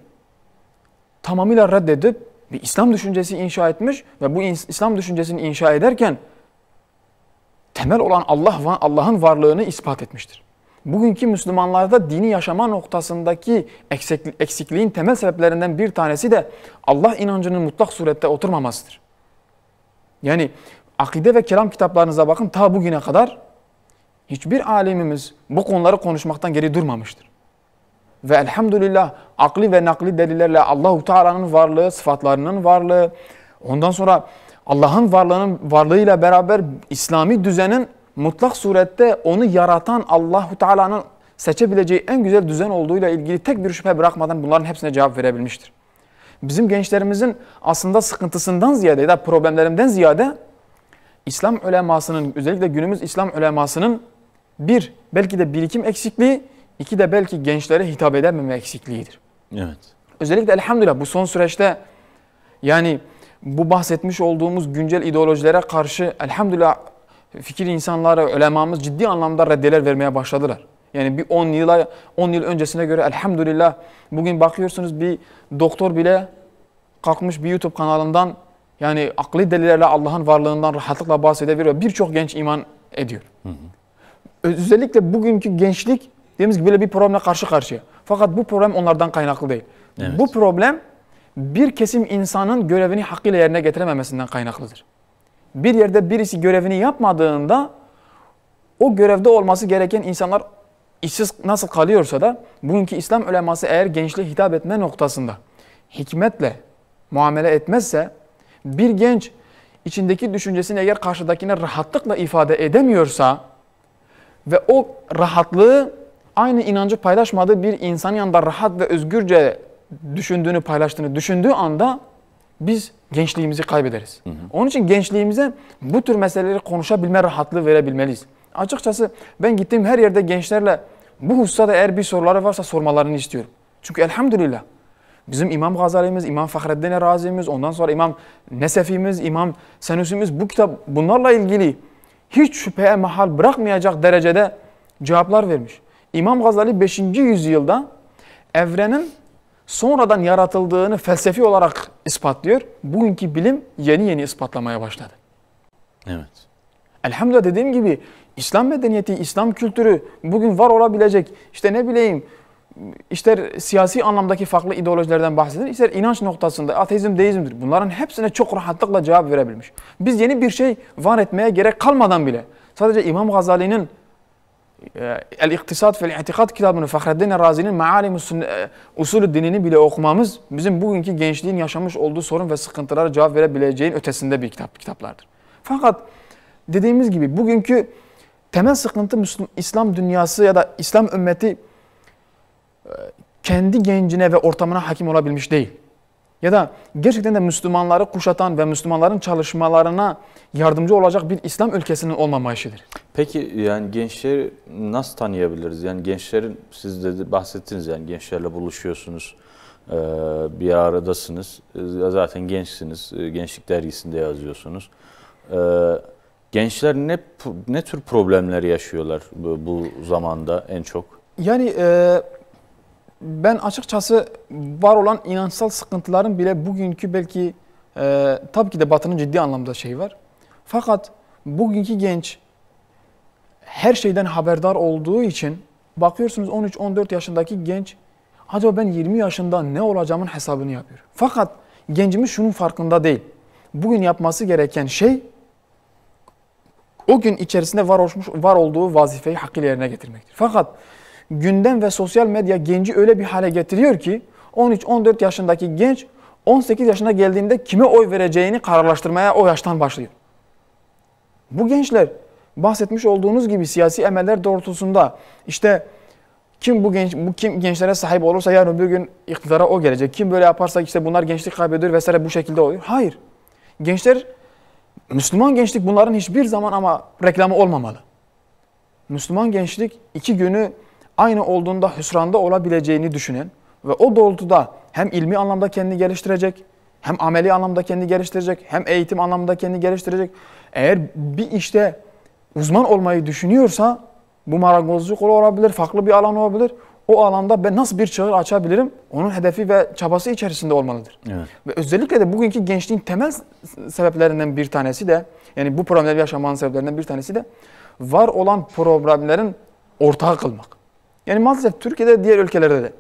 tamamıyla reddedip bir İslam düşüncesi inşa etmiş ve bu İslam düşüncesini inşa ederken temel olan Allah'ın varlığını ispat etmiştir. Bugünkü Müslümanlarda dini yaşama noktasındaki eksikliğin temel sebeplerinden bir tanesi de Allah inancının mutlak surette oturmamasıdır. Yani akide ve kelam kitaplarınıza bakın, ta bugüne kadar hiçbir alimimiz bu konuları konuşmaktan geri durmamıştır. Ve elhamdülillah akli ve nakli delillerle Allahu Teala'nın varlığı, sıfatlarının varlığı, ondan sonra Allah'ın varlığıyla beraber İslami düzenin mutlak surette onu yaratan Allahu Teala'nın seçebileceği en güzel düzen olduğuyla ilgili tek bir şüphe bırakmadan bunların hepsine cevap verebilmiştir. Bizim gençlerimizin aslında sıkıntısından ziyade ya da problemlerinden ziyade İslam ulemasının, özellikle günümüz İslam ulemasının bir, belki de birikim eksikliği, iki de belki gençlere hitap edememe eksikliğidir. Evet. Özellikle elhamdülillah bu son süreçte yani bu bahsetmiş olduğumuz güncel ideolojilere karşı elhamdülillah fikir insanları, ulemamız ciddi anlamda reddeler vermeye başladılar. Yani bir 10 yıl öncesine göre elhamdülillah bugün bakıyorsunuz bir doktor bile kalkmış bir YouTube kanalından yani akli delillerle Allah'ın varlığından rahatlıkla bahsedebiliyor. Birçok genç iman ediyor. Hı hı. Özellikle bugünkü gençlik dediğimiz gibi böyle bir problemle karşı karşıya. Fakat bu problem onlardan kaynaklı değil. Evet. Bu problem bir kesim insanın görevini hakkıyla yerine getirememesinden kaynaklıdır. Bir yerde birisi görevini yapmadığında o görevde olması gereken insanlar işsiz nasıl kalıyorsa da bugünkü İslam uleması eğer gençliğe hitap etme noktasında hikmetle muamele etmezse bir genç içindeki düşüncesini eğer karşıdakine rahatlıkla ifade edemiyorsa ve o rahatlığı aynı inancı paylaşmadığı bir insanın yanında rahat ve özgürce düşündüğünü, paylaştığını düşündüğü anda biz gençliğimizi kaybederiz. Hı hı. Onun için gençliğimize bu tür meseleleri konuşabilme rahatlığı verebilmeliyiz. Açıkçası ben gittiğim her yerde gençlerle bu hususta da eğer bir soruları varsa sormalarını istiyorum. Çünkü elhamdülillah bizim İmam Gazali'miz, İmam Fahreddin Razi'miz, ondan sonra İmam Nesefi'miz, İmam Senusimiz bu kitap bunlarla ilgili hiç şüpheye mahal bırakmayacak derecede cevaplar vermiş. İmam Gazali 5. yüzyılda evrenin sonradan yaratıldığını felsefi olarak ispatlıyor. Bugünkü bilim yeni ispatlamaya başladı. Evet. Elhamdülillah dediğim gibi İslam medeniyeti, İslam kültürü bugün var olabilecek işte ne bileyim ister siyasi anlamdaki farklı ideolojilerden bahsedilir, ister inanç noktasında ateizm, deizmdir. Bunların hepsine çok rahatlıkla cevap verebilmiş. Biz yeni bir şey var etmeye gerek kalmadan bile sadece İmam Gazali'nin El-İktisad fil-İ'tikad kitabını, Fahreddin Razi'nin Mealim Usulü dinini bile okumamız bizim bugünkü gençliğin yaşamış olduğu sorun ve sıkıntılara cevap verebileceğin ötesinde bir kitaplardır. Fakat dediğimiz gibi bugünkü temel sıkıntı İslam dünyası ya da İslam ümmeti kendi gencine ve ortamına hakim olabilmiş değil. Ya da gerçekten de Müslümanları kuşatan ve Müslümanların çalışmalarına yardımcı olacak bir İslam ülkesinin olmamayışıdır. Peki yani gençleri nasıl tanıyabiliriz? Yani gençlerin, siz de bahsettiniz yani gençlerle buluşuyorsunuz, bir aradasınız, zaten gençsiniz, Gençlik Dergisi'nde yazıyorsunuz. Gençler ne tür problemler yaşıyorlar bu zamanda en çok? Yani ben açıkçası var olan inançsal sıkıntıların bile bugünkü belki tabii ki de Batı'nın ciddi anlamda şeyi var. Fakat bugünkü genç her şeyden haberdar olduğu için bakıyorsunuz 13-14 yaşındaki genç acaba ben 20 yaşında ne olacağımın hesabını yapıyor. Fakat gencimiz şunun farkında değil. Bugün yapması gereken şey o gün içerisinde var olduğu vazifeyi hakkıyla yerine getirmektir. Fakat gündem ve sosyal medya genci öyle bir hale getiriyor ki 13-14 yaşındaki genç 18 yaşına geldiğinde kime oy vereceğini kararlaştırmaya o yaştan başlıyor. Bu gençler bahsetmiş olduğunuz gibi siyasi emeller doğrultusunda işte kim gençlere sahip olursa yarın öbür gün iktidara o gelecek. Kim böyle yaparsa işte bunlar gençlik kaybediyor vesaire bu şekilde oluyor. Hayır. Gençler, Müslüman gençlik bunların hiçbir zaman ama reklamı olmamalı. Müslüman gençlik iki günü aynı olduğunda hüsranda olabileceğini düşünen ve o doğrultuda hem ilmi anlamda kendini geliştirecek, hem ameli anlamda kendini geliştirecek, hem eğitim anlamında kendini geliştirecek. Eğer bir işte uzman olmayı düşünüyorsa bu marangozluk olabilir, farklı bir alan olabilir. O alanda ben nasıl bir çığır açabilirim? Onun hedefi ve çabası içerisinde olmalıdır. Evet. Ve özellikle de bugünkü gençliğin temel sebeplerinden bir tanesi de yani bu problemleri yaşamanın sebeplerinden bir tanesi de var olan problemlerin ortağı kılmak. Yani maalesef Türkiye'de diğer ülkelerde de.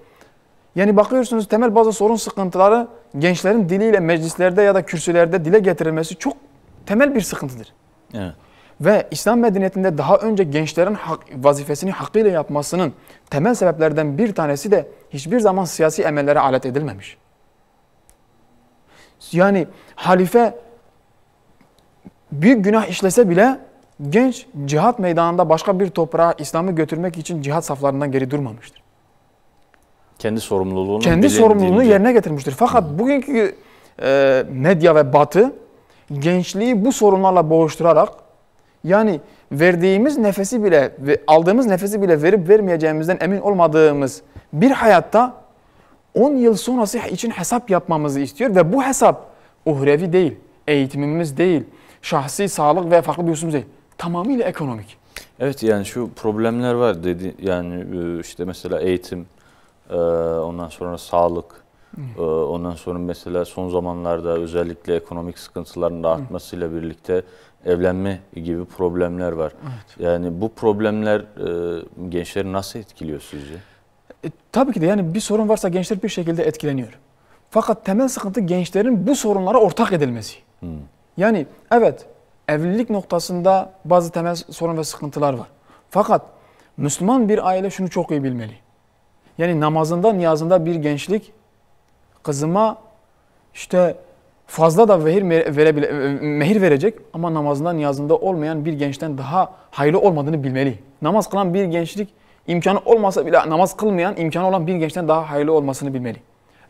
Yani bakıyorsunuz temel bazı sorun sıkıntıları gençlerin diliyle meclislerde ya da kürsülerde dile getirilmesi çok temel bir sıkıntıdır. Evet. Ve İslam medeniyetinde daha önce gençlerin vazifesini hakkıyla yapmasının temel sebeplerden bir tanesi de hiçbir zaman siyasi emellere alet edilmemiş. Yani halife büyük günah işlese bile genç cihat meydanında başka bir toprağa İslam'ı götürmek için cihat saflarından geri durmamıştır. Kendi sorumluluğunu yerine getirmiştir. Fakat bugünkü medya ve Batı gençliği bu sorunlarla boğuşturarak, yani verdiğimiz nefesi bile ve aldığımız nefesi bile verip vermeyeceğimizden emin olmadığımız bir hayatta 10 yıl sonrası için hesap yapmamızı istiyor ve bu hesap uhrevi değil, eğitimimiz değil, şahsi sağlık ve farklı bir hususumuz değil. Tamamıyla ekonomik. Evet, yani şu problemler var dedi, yani işte mesela eğitim, ondan sonra sağlık, ondan sonra mesela son zamanlarda özellikle ekonomik sıkıntıların da artmasıyla birlikte evlenme gibi problemler var. Evet. Yani bu problemler gençleri nasıl etkiliyor sizce? Tabii ki de, yani bir sorun varsa gençler bir şekilde etkileniyor. Fakat temel sıkıntı gençlerin bu sorunlara ortak edilmesi. Yani evet, evlilik noktasında bazı temel sorun ve sıkıntılar var. Fakat Müslüman bir aile şunu çok iyi bilmeli. Yani namazında, niyazında bir gençlik kızıma işte fazla da mehir verecek ama namazında, niyazında olmayan bir gençten daha hayırlı olmadığını bilmeli. Namaz kılan bir gençlik imkanı olmasa bile namaz kılmayan, imkanı olan bir gençten daha hayırlı olmasını bilmeli.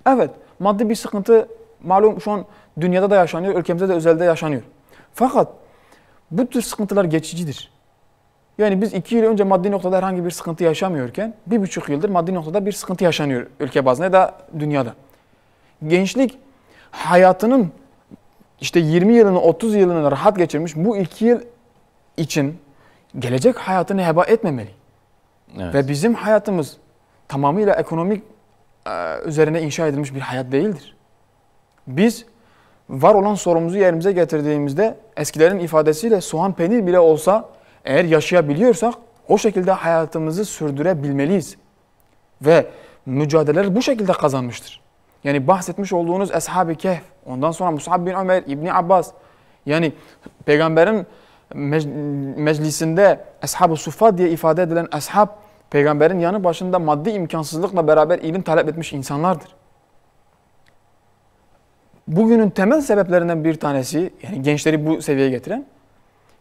Evet, maddi bir sıkıntı malum şu an dünyada da yaşanıyor, ülkemizde de özelde yaşanıyor. Fakat bu tür sıkıntılar geçicidir. Yani biz 2 yıl önce maddi noktada herhangi bir sıkıntı yaşamıyorken 1,5 yıldır maddi noktada bir sıkıntı yaşanıyor ülke bazında ya da dünyada. Gençlik hayatının işte 20 yılını 30 yılını rahat geçirmiş, bu 2 yıl için gelecek hayatını heba etmemeli. Evet. Ve bizim hayatımız tamamıyla ekonomik üzerine inşa edilmiş bir hayat değildir. Biz var olan sorumuzu yerimize getirdiğimizde eskilerin ifadesiyle soğan peynir bile olsa eğer yaşayabiliyorsak o şekilde hayatımızı sürdürebilmeliyiz. Ve mücadeleler bu şekilde kazanmıştır. Yani bahsetmiş olduğunuz Ashab-ı Kehf, ondan sonra Mus'ab bin Ömer, İbni Abbas, yani Peygamberin meclisinde Ashab-ı Suffat diye ifade edilen ashab, Peygamberin yanı başında maddi imkansızlıkla beraber ilim talep etmiş insanlardır. Bugünün temel sebeplerinden bir tanesi, yani gençleri bu seviyeye getiren,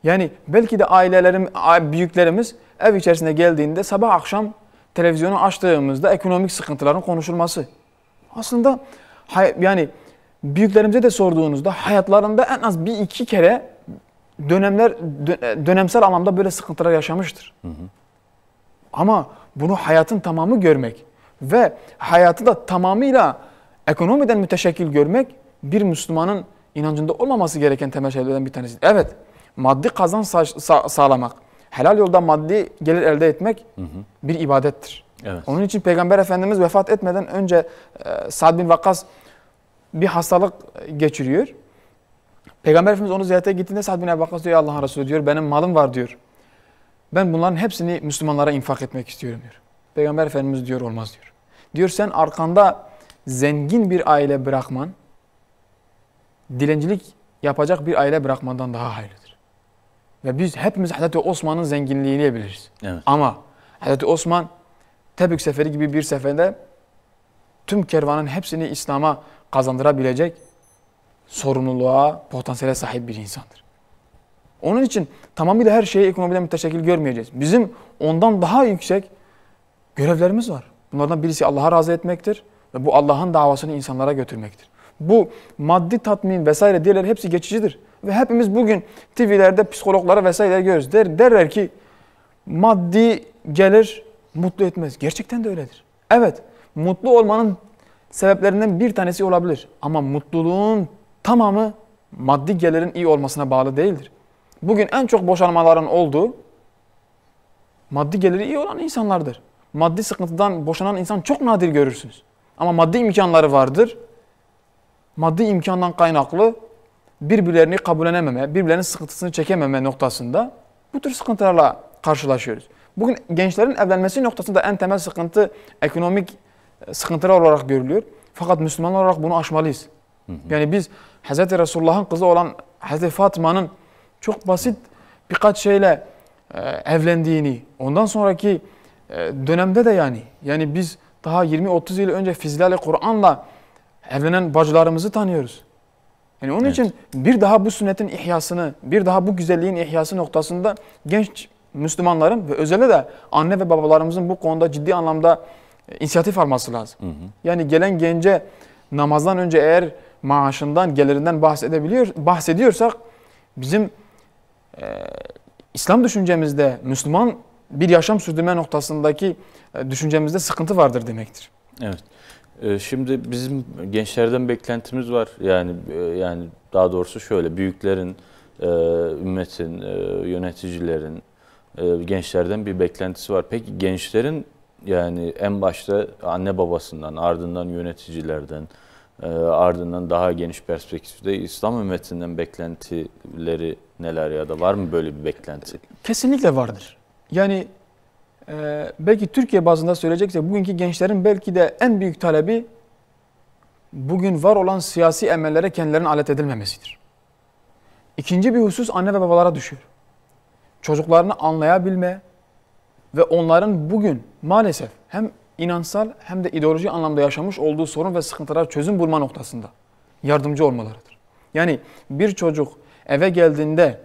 yani belki de büyüklerimiz ev içerisinde geldiğinde sabah akşam televizyonu açtığımızda ekonomik sıkıntıların konuşulması. Aslında yani büyüklerimize de sorduğunuzda hayatlarında en az 1-2 kere dönemsel anlamda böyle sıkıntılar yaşamıştır. Ama bunu hayatın tamamı görmek ve hayatı da tamamıyla ekonomiden müteşekkil görmek bir Müslümanın inancında olmaması gereken temel şeylerden bir tanesi. Evet, maddi kazanç sağlamak, helal yolda maddi gelir elde etmek bir ibadettir. Evet. Onun için Peygamber Efendimiz vefat etmeden önce Sa'd bin Vakkas bir hastalık geçiriyor. Peygamber Efendimiz onu ziyarete gittiğinde Sa'd bin Vakkas diyor, Allah'ın Resulü diyor, benim malım var diyor. Ben bunların hepsini Müslümanlara infak etmek istiyorum diyor. Peygamber Efendimiz diyor olmaz diyor. Diyor sen arkanda zengin bir aile bırakman, dilencilik yapacak bir aile bırakmandan daha hayırlıdır. Ve biz hepimiz Hazreti Osman'ın zenginliğini biliriz. Evet. Ama Hazreti Osman Tebük seferi gibi bir seferde tüm kervanın hepsini İslam'a kazandırabilecek sorumluluğa, potansiyele sahip bir insandır. Onun için tamamıyla her şeyi ekonomiden müteşekkil görmeyeceğiz. Bizim ondan daha yüksek görevlerimiz var. Bunlardan birisi Allah'a razı etmektir ve bu Allah'ın davasını insanlara götürmektir. Bu maddi tatmin vesaire diğerleri hepsi geçicidir. Ve hepimiz bugün TV'lerde psikologları vesaire görüyoruz. Derler ki maddi gelir mutlu etmez. Gerçekten de öyledir. Evet, mutlu olmanın sebeplerinden bir tanesi olabilir. Ama mutluluğun tamamı maddi gelirin iyi olmasına bağlı değildir. Bugün en çok boşanmaların olduğu maddi geliri iyi olan insanlardır. Maddi sıkıntıdan boşanan insan çok nadir görürsünüz. Ama maddi imkanları vardır. Maddi imkandan kaynaklı birbirlerini kabullenememe, birbirlerinin sıkıntısını çekememe noktasında bu tür sıkıntılarla karşılaşıyoruz. Bugün gençlerin evlenmesi noktasında en temel sıkıntı ekonomik sıkıntılar olarak görülüyor. Fakat Müslümanlar olarak bunu aşmalıyız. Yani biz Hz. Resulullah'ın kızı olan Hz. Fatıma'nın çok basit birkaç şeyle evlendiğini, ondan sonraki dönemde de yani biz daha 20-30 yıl önce Fizlal-i Kur'an'la evlenen bacılarımızı tanıyoruz. Yani onun için bir daha bu sünnetin ihyasını, bir daha bu güzelliğin ihyası noktasında genç Müslümanların ve özellikle de anne ve babalarımızın bu konuda ciddi anlamda inisiyatif alması lazım. Yani gelen gence namazdan önce eğer maaşından, gelirinden bahsediyorsak bizim İslam düşüncemizde, Müslüman bir yaşam sürdürme noktasındaki düşüncemizde sıkıntı vardır demektir. Evet. Şimdi bizim gençlerden beklentimiz var. Yani daha doğrusu şöyle, büyüklerin, ümmetin, yöneticilerin gençlerden bir beklentisi var. Peki gençlerin yani en başta anne babasından, ardından yöneticilerden, ardından daha geniş perspektifte İslam ümmetinden beklentileri neler ya da var mı böyle bir beklenti? Kesinlikle vardır. Yani belki Türkiye bazında söyleyeceksek bugünkü gençlerin belki de en büyük talebi bugün var olan siyasi emellere kendilerinin alet edilmemesidir. İkinci bir husus anne ve babalara düşüyor. Çocuklarını anlayabilme ve onların bugün maalesef hem inansal hem de ideoloji anlamda yaşamış olduğu sorun ve sıkıntılara çözüm bulma noktasında yardımcı olmalarıdır. Yani bir çocuk eve geldiğinde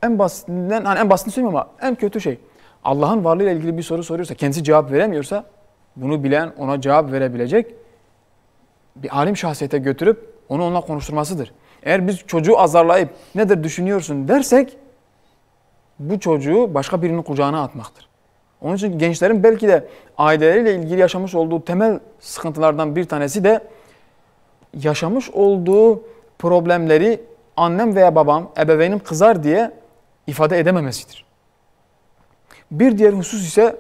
en basitinden, hani en basitini söyleyeyim ama en kötü şey Allah'ın varlığıyla ilgili bir soru soruyorsa, kendisi cevap veremiyorsa bunu bilen, ona cevap verebilecek bir alim şahsiyete götürüp onu onunla konuşturmasıdır. Eğer biz çocuğu azarlayıp nedir düşünüyorsun dersek bu çocuğu başka birinin kucağına atmaktır. Onun için gençlerin belki de aileleriyle ilgili yaşamış olduğu temel sıkıntılardan bir tanesi de yaşamış olduğu problemleri annem veya babam, ebeveynim kızar diye ifade edememesidir. Bir diğer husus ise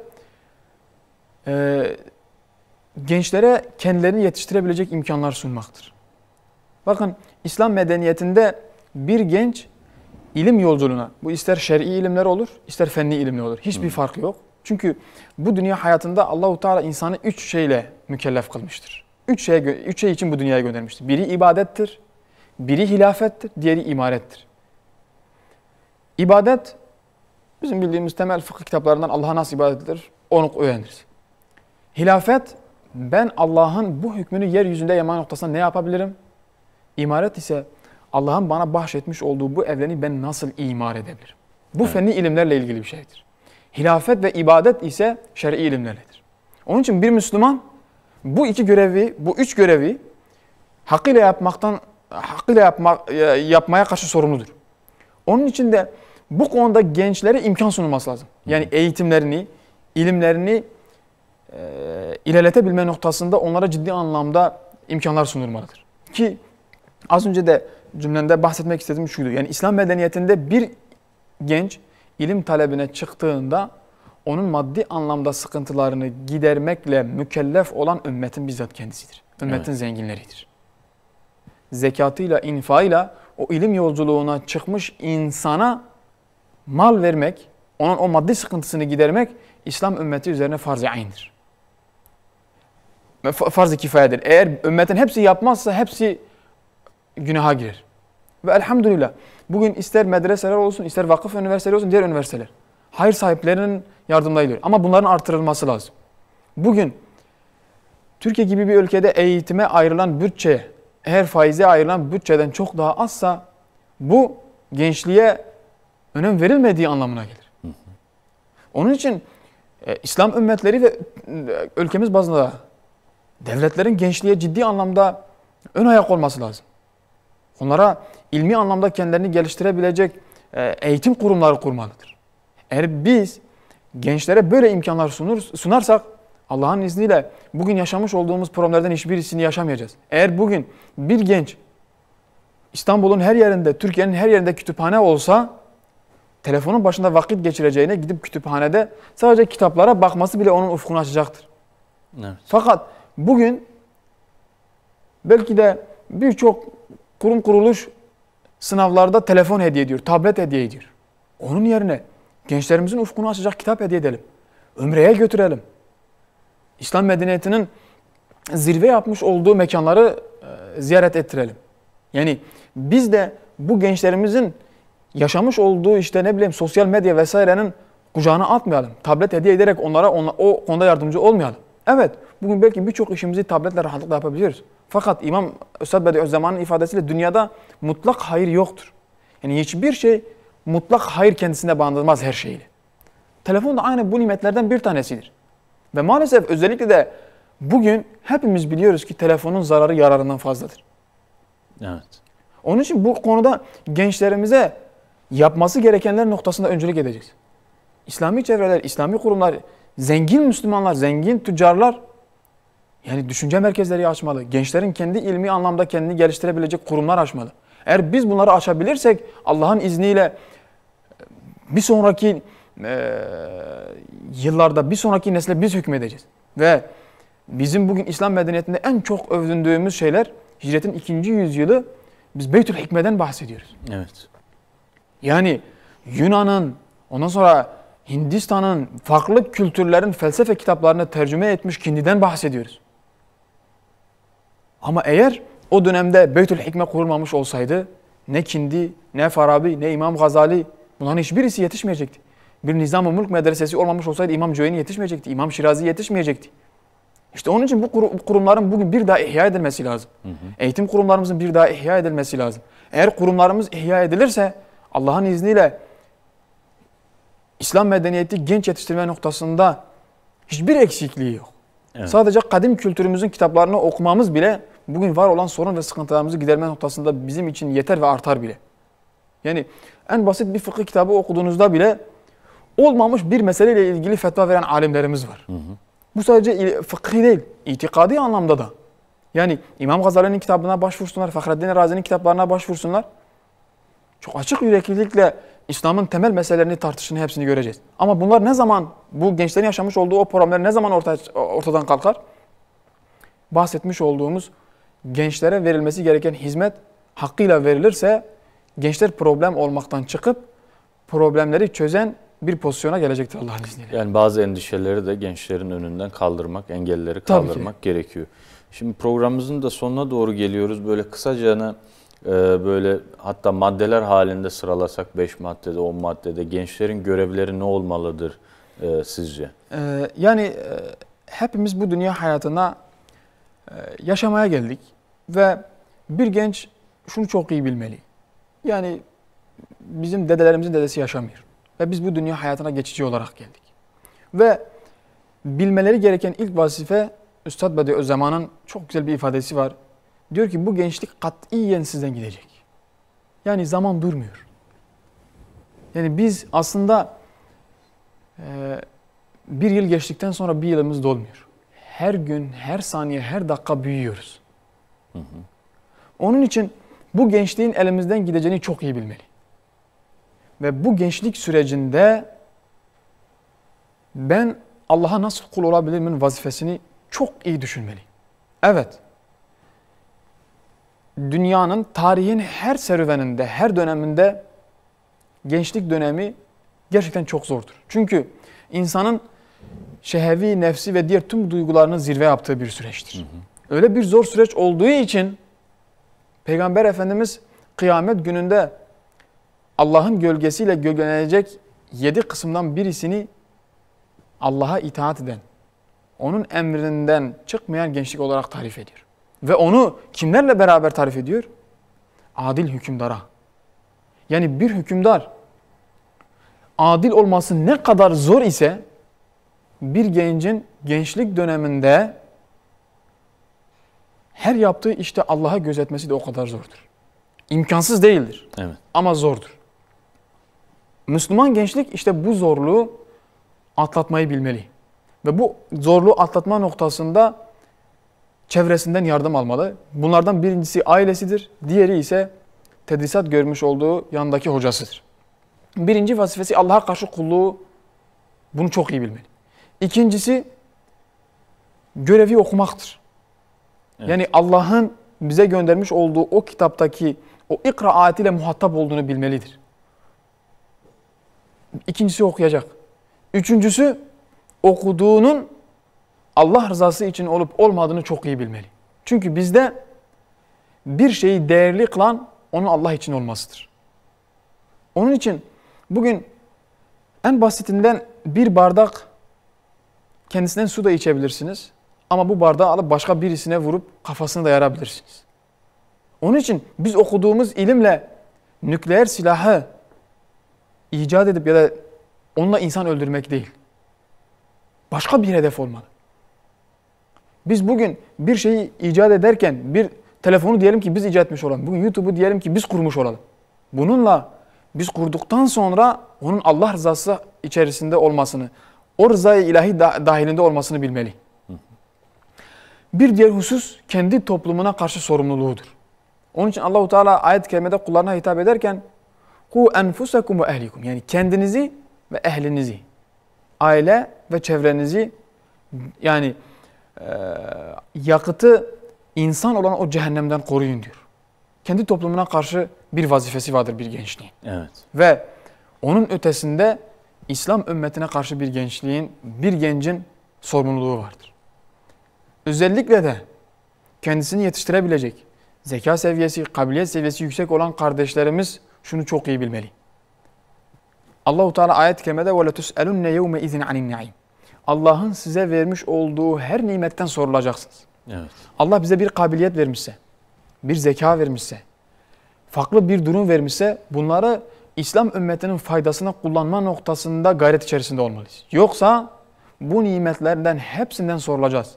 gençlere kendilerini yetiştirebilecek imkanlar sunmaktır. Bakın İslam medeniyetinde bir genç ilim yolculuğuna, bu ister şer'i ilimler olur, ister fenni ilimler olur. Hiçbir farkı yok. Çünkü bu dünya hayatında Allahu Teala insanı 3 şeyle mükellef kılmıştır. 3 şey için bu dünyaya göndermiştir. Biri ibadettir, biri hilafettir, diğeri imarettir. İbadet, bizim bildiğimiz temel fıkıh kitaplarından Allah'a nasıl ibadet edilir, onu öğreniriz. Hilafet, ben Allah'ın bu hükmünü yeryüzünde yayma noktasında ne yapabilirim? İmaret ise Allah'ın bana bahşetmiş olduğu bu evreni ben nasıl imar edebilirim? Bu fenni ilimlerle ilgili bir şeydir. Hilafet ve ibadet ise şer'i ilimlerledir. Onun için bir Müslüman bu üç görevi hakkıyla yapmaya karşı sorumludur. Onun için de bu konuda gençlere imkan sunulması lazım. Yani eğitimlerini, ilimlerini ilerletebilme noktasında onlara ciddi anlamda imkanlar sunulmalıdır. Ki az önce de cümlemde bahsetmek istediğim şuydu. Yani İslam medeniyetinde bir genç ilim talebine çıktığında onun maddi anlamda sıkıntılarını gidermekle mükellef olan ümmetin bizzat kendisidir. Ümmetin zenginleridir. Zekatıyla, infayla o ilim yolculuğuna çıkmış insana mal vermek, onun o maddi sıkıntısını gidermek İslam ümmeti üzerine farz-ı ayn'dir. Farz-ı kifayedir. Eğer ümmetin hepsi yapmazsa hepsi günaha girer. Ve elhamdülillah bugün ister medreseler olsun, ister vakıf üniversiteleri olsun, diğer üniversiteler hayır sahiplerinin yardımıyla gidiyor. Ama bunların artırılması lazım. Bugün Türkiye gibi bir ülkede eğitime ayrılan bütçe, eğer faize ayrılan bütçeden çok daha azsa bu gençliğe önem verilmediği anlamına gelir. Onun için İslam ümmetleri ve ülkemiz bazında devletlerin gençliğe ciddi anlamda ön ayak olması lazım. Onlara ilmi anlamda kendilerini geliştirebilecek eğitim kurumları kurmalıdır. Eğer biz gençlere böyle imkanlar sunarsak Allah'ın izniyle bugün yaşamış olduğumuz problemlerden hiçbirisini yaşamayacağız. Eğer bugün bir genç İstanbul'un her yerinde, Türkiye'nin her yerinde kütüphane olsa telefonun başında vakit geçireceğine gidip kütüphanede sadece kitaplara bakması bile onun ufkunu açacaktır. Evet. Fakat bugün belki de birçok kurum kuruluş sınavlarda telefon hediye ediyor, tablet hediye ediyor. Onun yerine gençlerimizin ufkunu açacak kitap hediye edelim. Ömre'ye götürelim. İslam medeniyetinin zirve yapmış olduğu mekanları ziyaret ettirelim. Yani biz de bu gençlerimizin yaşamış olduğu sosyal medya vesairenin kucağına atmayalım. Tablet hediye ederek onlara o konuda yardımcı olmayalım. Evet, bugün belki birçok işimizi tabletle rahatlıkla yapabiliyoruz. Fakat İmam Üstad Bediüzzaman'ın ifadesiyle dünyada mutlak hayır yoktur. Yani hiçbir şey mutlak hayır kendisine barındırmaz her şeyle. Telefon da aynı bu nimetlerden bir tanesidir. Ve maalesef özellikle de bugün hepimiz biliyoruz ki telefonun zararı yararından fazladır. Evet. Onun için bu konuda gençlerimize yapması gerekenler noktasında öncülük edeceğiz. İslami çevreler, İslami kurumlar, zengin Müslümanlar, zengin tüccarlar yani düşünce merkezleri açmalı. Gençlerin kendi ilmi anlamda kendini geliştirebilecek kurumlar açmalı. Eğer biz bunları aşabilirsek Allah'ın izniyle bir sonraki yıllarda bir sonraki nesle biz hükmedeceğiz. Ve bizim bugün İslam medeniyetinde en çok övündüğümüz şeyler hicretin 2. yüzyılı biz Beytül Hikme'den bahsediyoruz. Evet. Yani Yunan'ın, ondan sonra Hindistan'ın, farklı kültürlerin felsefe kitaplarını tercüme etmiş Kindi'den bahsediyoruz. Ama eğer o dönemde Beytül Hikme kurulmamış olsaydı ne Kindi, ne Farabi, ne İmam Gazali bunların hiçbirisi yetişmeyecekti. Bir Nizam-ı Mulk medresesi olmamış olsaydı İmam Cüveyni yetişmeyecekti, İmam Şirazi yetişmeyecekti. İşte onun için bu kurumların bugün bir daha ihya edilmesi lazım. Eğitim kurumlarımızın bir daha ihya edilmesi lazım. Eğer kurumlarımız ihya edilirse Allah'ın izniyle İslam medeniyeti genç yetiştirme noktasında hiçbir eksikliği yok. Evet. Sadece kadim kültürümüzün kitaplarını okumamız bile bugün var olan sorun ve sıkıntılarımızı giderme noktasında bizim için yeter ve artar bile. Yani en basit bir fıkıh kitabı okuduğunuzda bile olmamış bir meseleyle ilgili fetva veren alimlerimiz var. Bu sadece fıkhi değil, itikadi anlamda da. Yani İmam Gazali'nin kitabına başvursunlar, Fahreddin Razi'nin kitaplarına başvursunlar. Çok açık yüreklilikle İslam'ın temel meselelerini tartışını hepsini göreceğiz. Ama bunlar ne zaman, bu gençlerin yaşamış olduğu o problemler ne zaman ortadan kalkar? Bahsetmiş olduğumuz gençlere verilmesi gereken hizmet hakkıyla verilirse gençler problem olmaktan çıkıp problemleri çözen bir pozisyona gelecektir Allah'ın izniyle. Yani bazı endişeleri de gençlerin önünden kaldırmak, engelleri kaldırmak gerekiyor. Şimdi programımızın da sonuna doğru geliyoruz. Böyle kısacana böyle hatta maddeler halinde sıralasak 5 maddede, 10 maddede gençlerin görevleri ne olmalıdır sizce? Yani hepimiz bu dünya hayatına yaşamaya geldik ve bir genç şunu çok iyi bilmeli. Yani bizim dedelerimizin dedesi yaşamıyor ve biz bu dünya hayatına geçici olarak geldik. Ve bilmeleri gereken ilk vazife Üstad Bediüzzaman'ın çok güzel bir ifadesi var. Diyor ki bu gençlik katiyen sizden gidecek. Yani zaman durmuyor. Yani biz aslında bir yıl geçtikten sonra bir yılımız dolmuyor. Her gün, her saniye, her dakika büyüyoruz. Onun için bu gençliğin elimizden gideceğini çok iyi bilmeli. Ve bu gençlik sürecinde ben Allah'a nasıl kul olabilirimin vazifesini çok iyi düşünmeli. Evet. Dünyanın, tarihin her serüveninde, her döneminde gençlik dönemi gerçekten çok zordur. Çünkü insanın şehevi, nefsi ve diğer tüm duygularının zirve yaptığı bir süreçtir. Öyle bir zor süreç olduğu için Peygamber Efendimiz kıyamet gününde Allah'ın gölgesiyle gölgelenecek 7 kısımdan birisini Allah'a itaat eden, onun emrinden çıkmayan gençlik olarak tarif ediyor. Ve onu kimlerle beraber tarif ediyor? Adil hükümdara. Yani bir hükümdar adil olması ne kadar zor ise bir gencin gençlik döneminde her yaptığı işte Allah'a gözetmesi de o kadar zordur. İmkansız değildir. Evet. Ama zordur. Müslüman gençlik işte bu zorluğu atlatmayı bilmeli. Ve bu zorluğu atlatma noktasında çevresinden yardım almalı. Bunlardan birincisi ailesidir. Diğeri ise tedrisat görmüş olduğu yanındaki hocasıdır. Birinci vazifesi Allah'a karşı kulluğu, bunu çok iyi bilmeli. İkincisi görevi okumaktır. Evet. Yani Allah'ın bize göndermiş olduğu o kitaptaki o ikra ayetiyle muhatap olduğunu bilmelidir. İkincisi okuyacak. Üçüncüsü okuduğunun Allah rızası için olup olmadığını çok iyi bilmeli. Çünkü bizde bir şeyi değerli kılan onun Allah için olmasıdır. Onun için bugün en basitinden bir bardak kendisinden su da içebilirsiniz. Ama bu bardağı alıp başka birisine vurup kafasını da yarabilirsiniz. Onun için biz okuduğumuz ilimle nükleer silahı icat edip ya da onunla insan öldürmek değil. Başka bir hedef olmalı. Biz bugün bir şeyi icat ederken bir telefonu diyelim ki biz icat etmiş olalım. Bugün YouTube'u diyelim ki biz kurmuş olalım. Bununla biz kurduktan sonra onun Allah rızası içerisinde olmasını, o rızayı ilahi dahilinde olmasını bilmeli. Bir diğer husus kendi toplumuna karşı sorumluluğudur. Onun için Allahu Teala ayet-i kerimede kullarına hitap ederken "Ku enfusakum ve ehlikum" yani kendinizi ve ehlinizi, aile ve çevrenizi yani yakıtı insan olan o cehennemden koruyun diyor. Kendi toplumuna karşı bir vazifesi vardır bir gençliğin. Evet. Ve onun ötesinde İslam ümmetine karşı bir gencin sorumluluğu vardır. Özellikle de kendisini yetiştirebilecek, zeka seviyesi, kabiliyet seviyesi yüksek olan kardeşlerimiz şunu çok iyi bilmeli. Allahu Teala ayet-i kerimede "Ve letus'elunne yevme izin anin naim." Allah'ın size vermiş olduğu her nimetten sorulacaksınız. Evet. Allah bize bir kabiliyet vermişse, bir zeka vermişse, farklı bir durum vermişse bunları İslam ümmetinin faydasına kullanma noktasında gayret içerisinde olmalıyız. Yoksa bu nimetlerden hepsinden sorulacağız.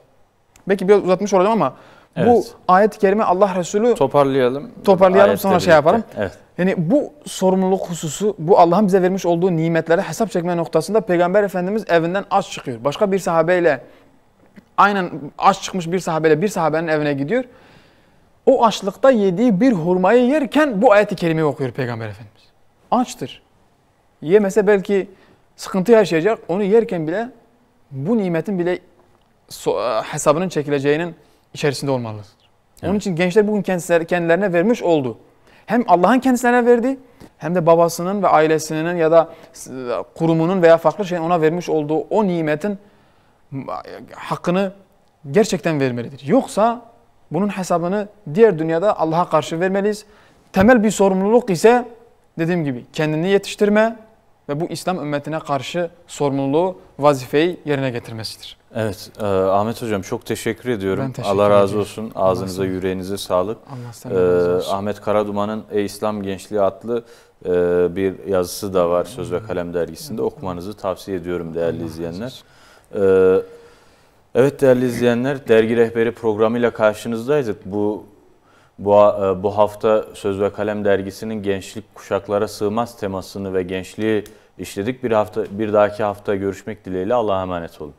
Belki biraz uzatmış olacağım ama evet, bu ayet-i kerime Allah Resulü toparlayalım sonra şey yapalım. Evet. Yani bu sorumluluk hususu, bu Allah'ın bize vermiş olduğu nimetlere hesap çekme noktasında Peygamber Efendimiz evinden aç çıkıyor. Başka bir sahabeyle, aynen aç çıkmış bir sahabenin evine gidiyor. O açlıkta yediği bir hurmayı yerken bu ayet-i kerimeyi okuyor Peygamber Efendimiz. Açtır. Yemese belki sıkıntı yaşayacak. Onu yerken bile bu nimetin bile hesabının çekileceğinin içerisinde olmalıdır. Evet. Onun için gençler bugün kendilerine vermiş oldu. Hem Allah'ın kendisine verdi hem de babasının ve ailesinin ya da kurumunun veya farklı şeyin ona vermiş olduğu o nimetin hakkını gerçekten vermelidir. Yoksa bunun hesabını diğer dünyada Allah'a karşı vermeliyiz. Temel bir sorumluluk ise dediğim gibi kendini yetiştirme ve bu İslam ümmetine karşı sorumluluğu, vazifeyi yerine getirmesidir. Evet, Ahmet Hocam çok teşekkür ediyorum. Ben teşekkür Allah razı ederim. olsun. Ağzınıza, yüreğinize sağlık. Allah senden razı olsun. Ahmet Karaduman'ın Ey İslam Gençliği adlı bir yazısı da var Söz ve Kalem dergisinde. Okumanızı tavsiye ediyorum değerli izleyenler. Evet değerli izleyenler, Dergi Rehberi programıyla karşınızdaydık. Bu hafta Söz ve Kalem dergisinin gençlik kuşaklara sığmaz temasını ve gençliği işledik. Bir dahaki hafta görüşmek dileğiyle Allah'a emanet olun.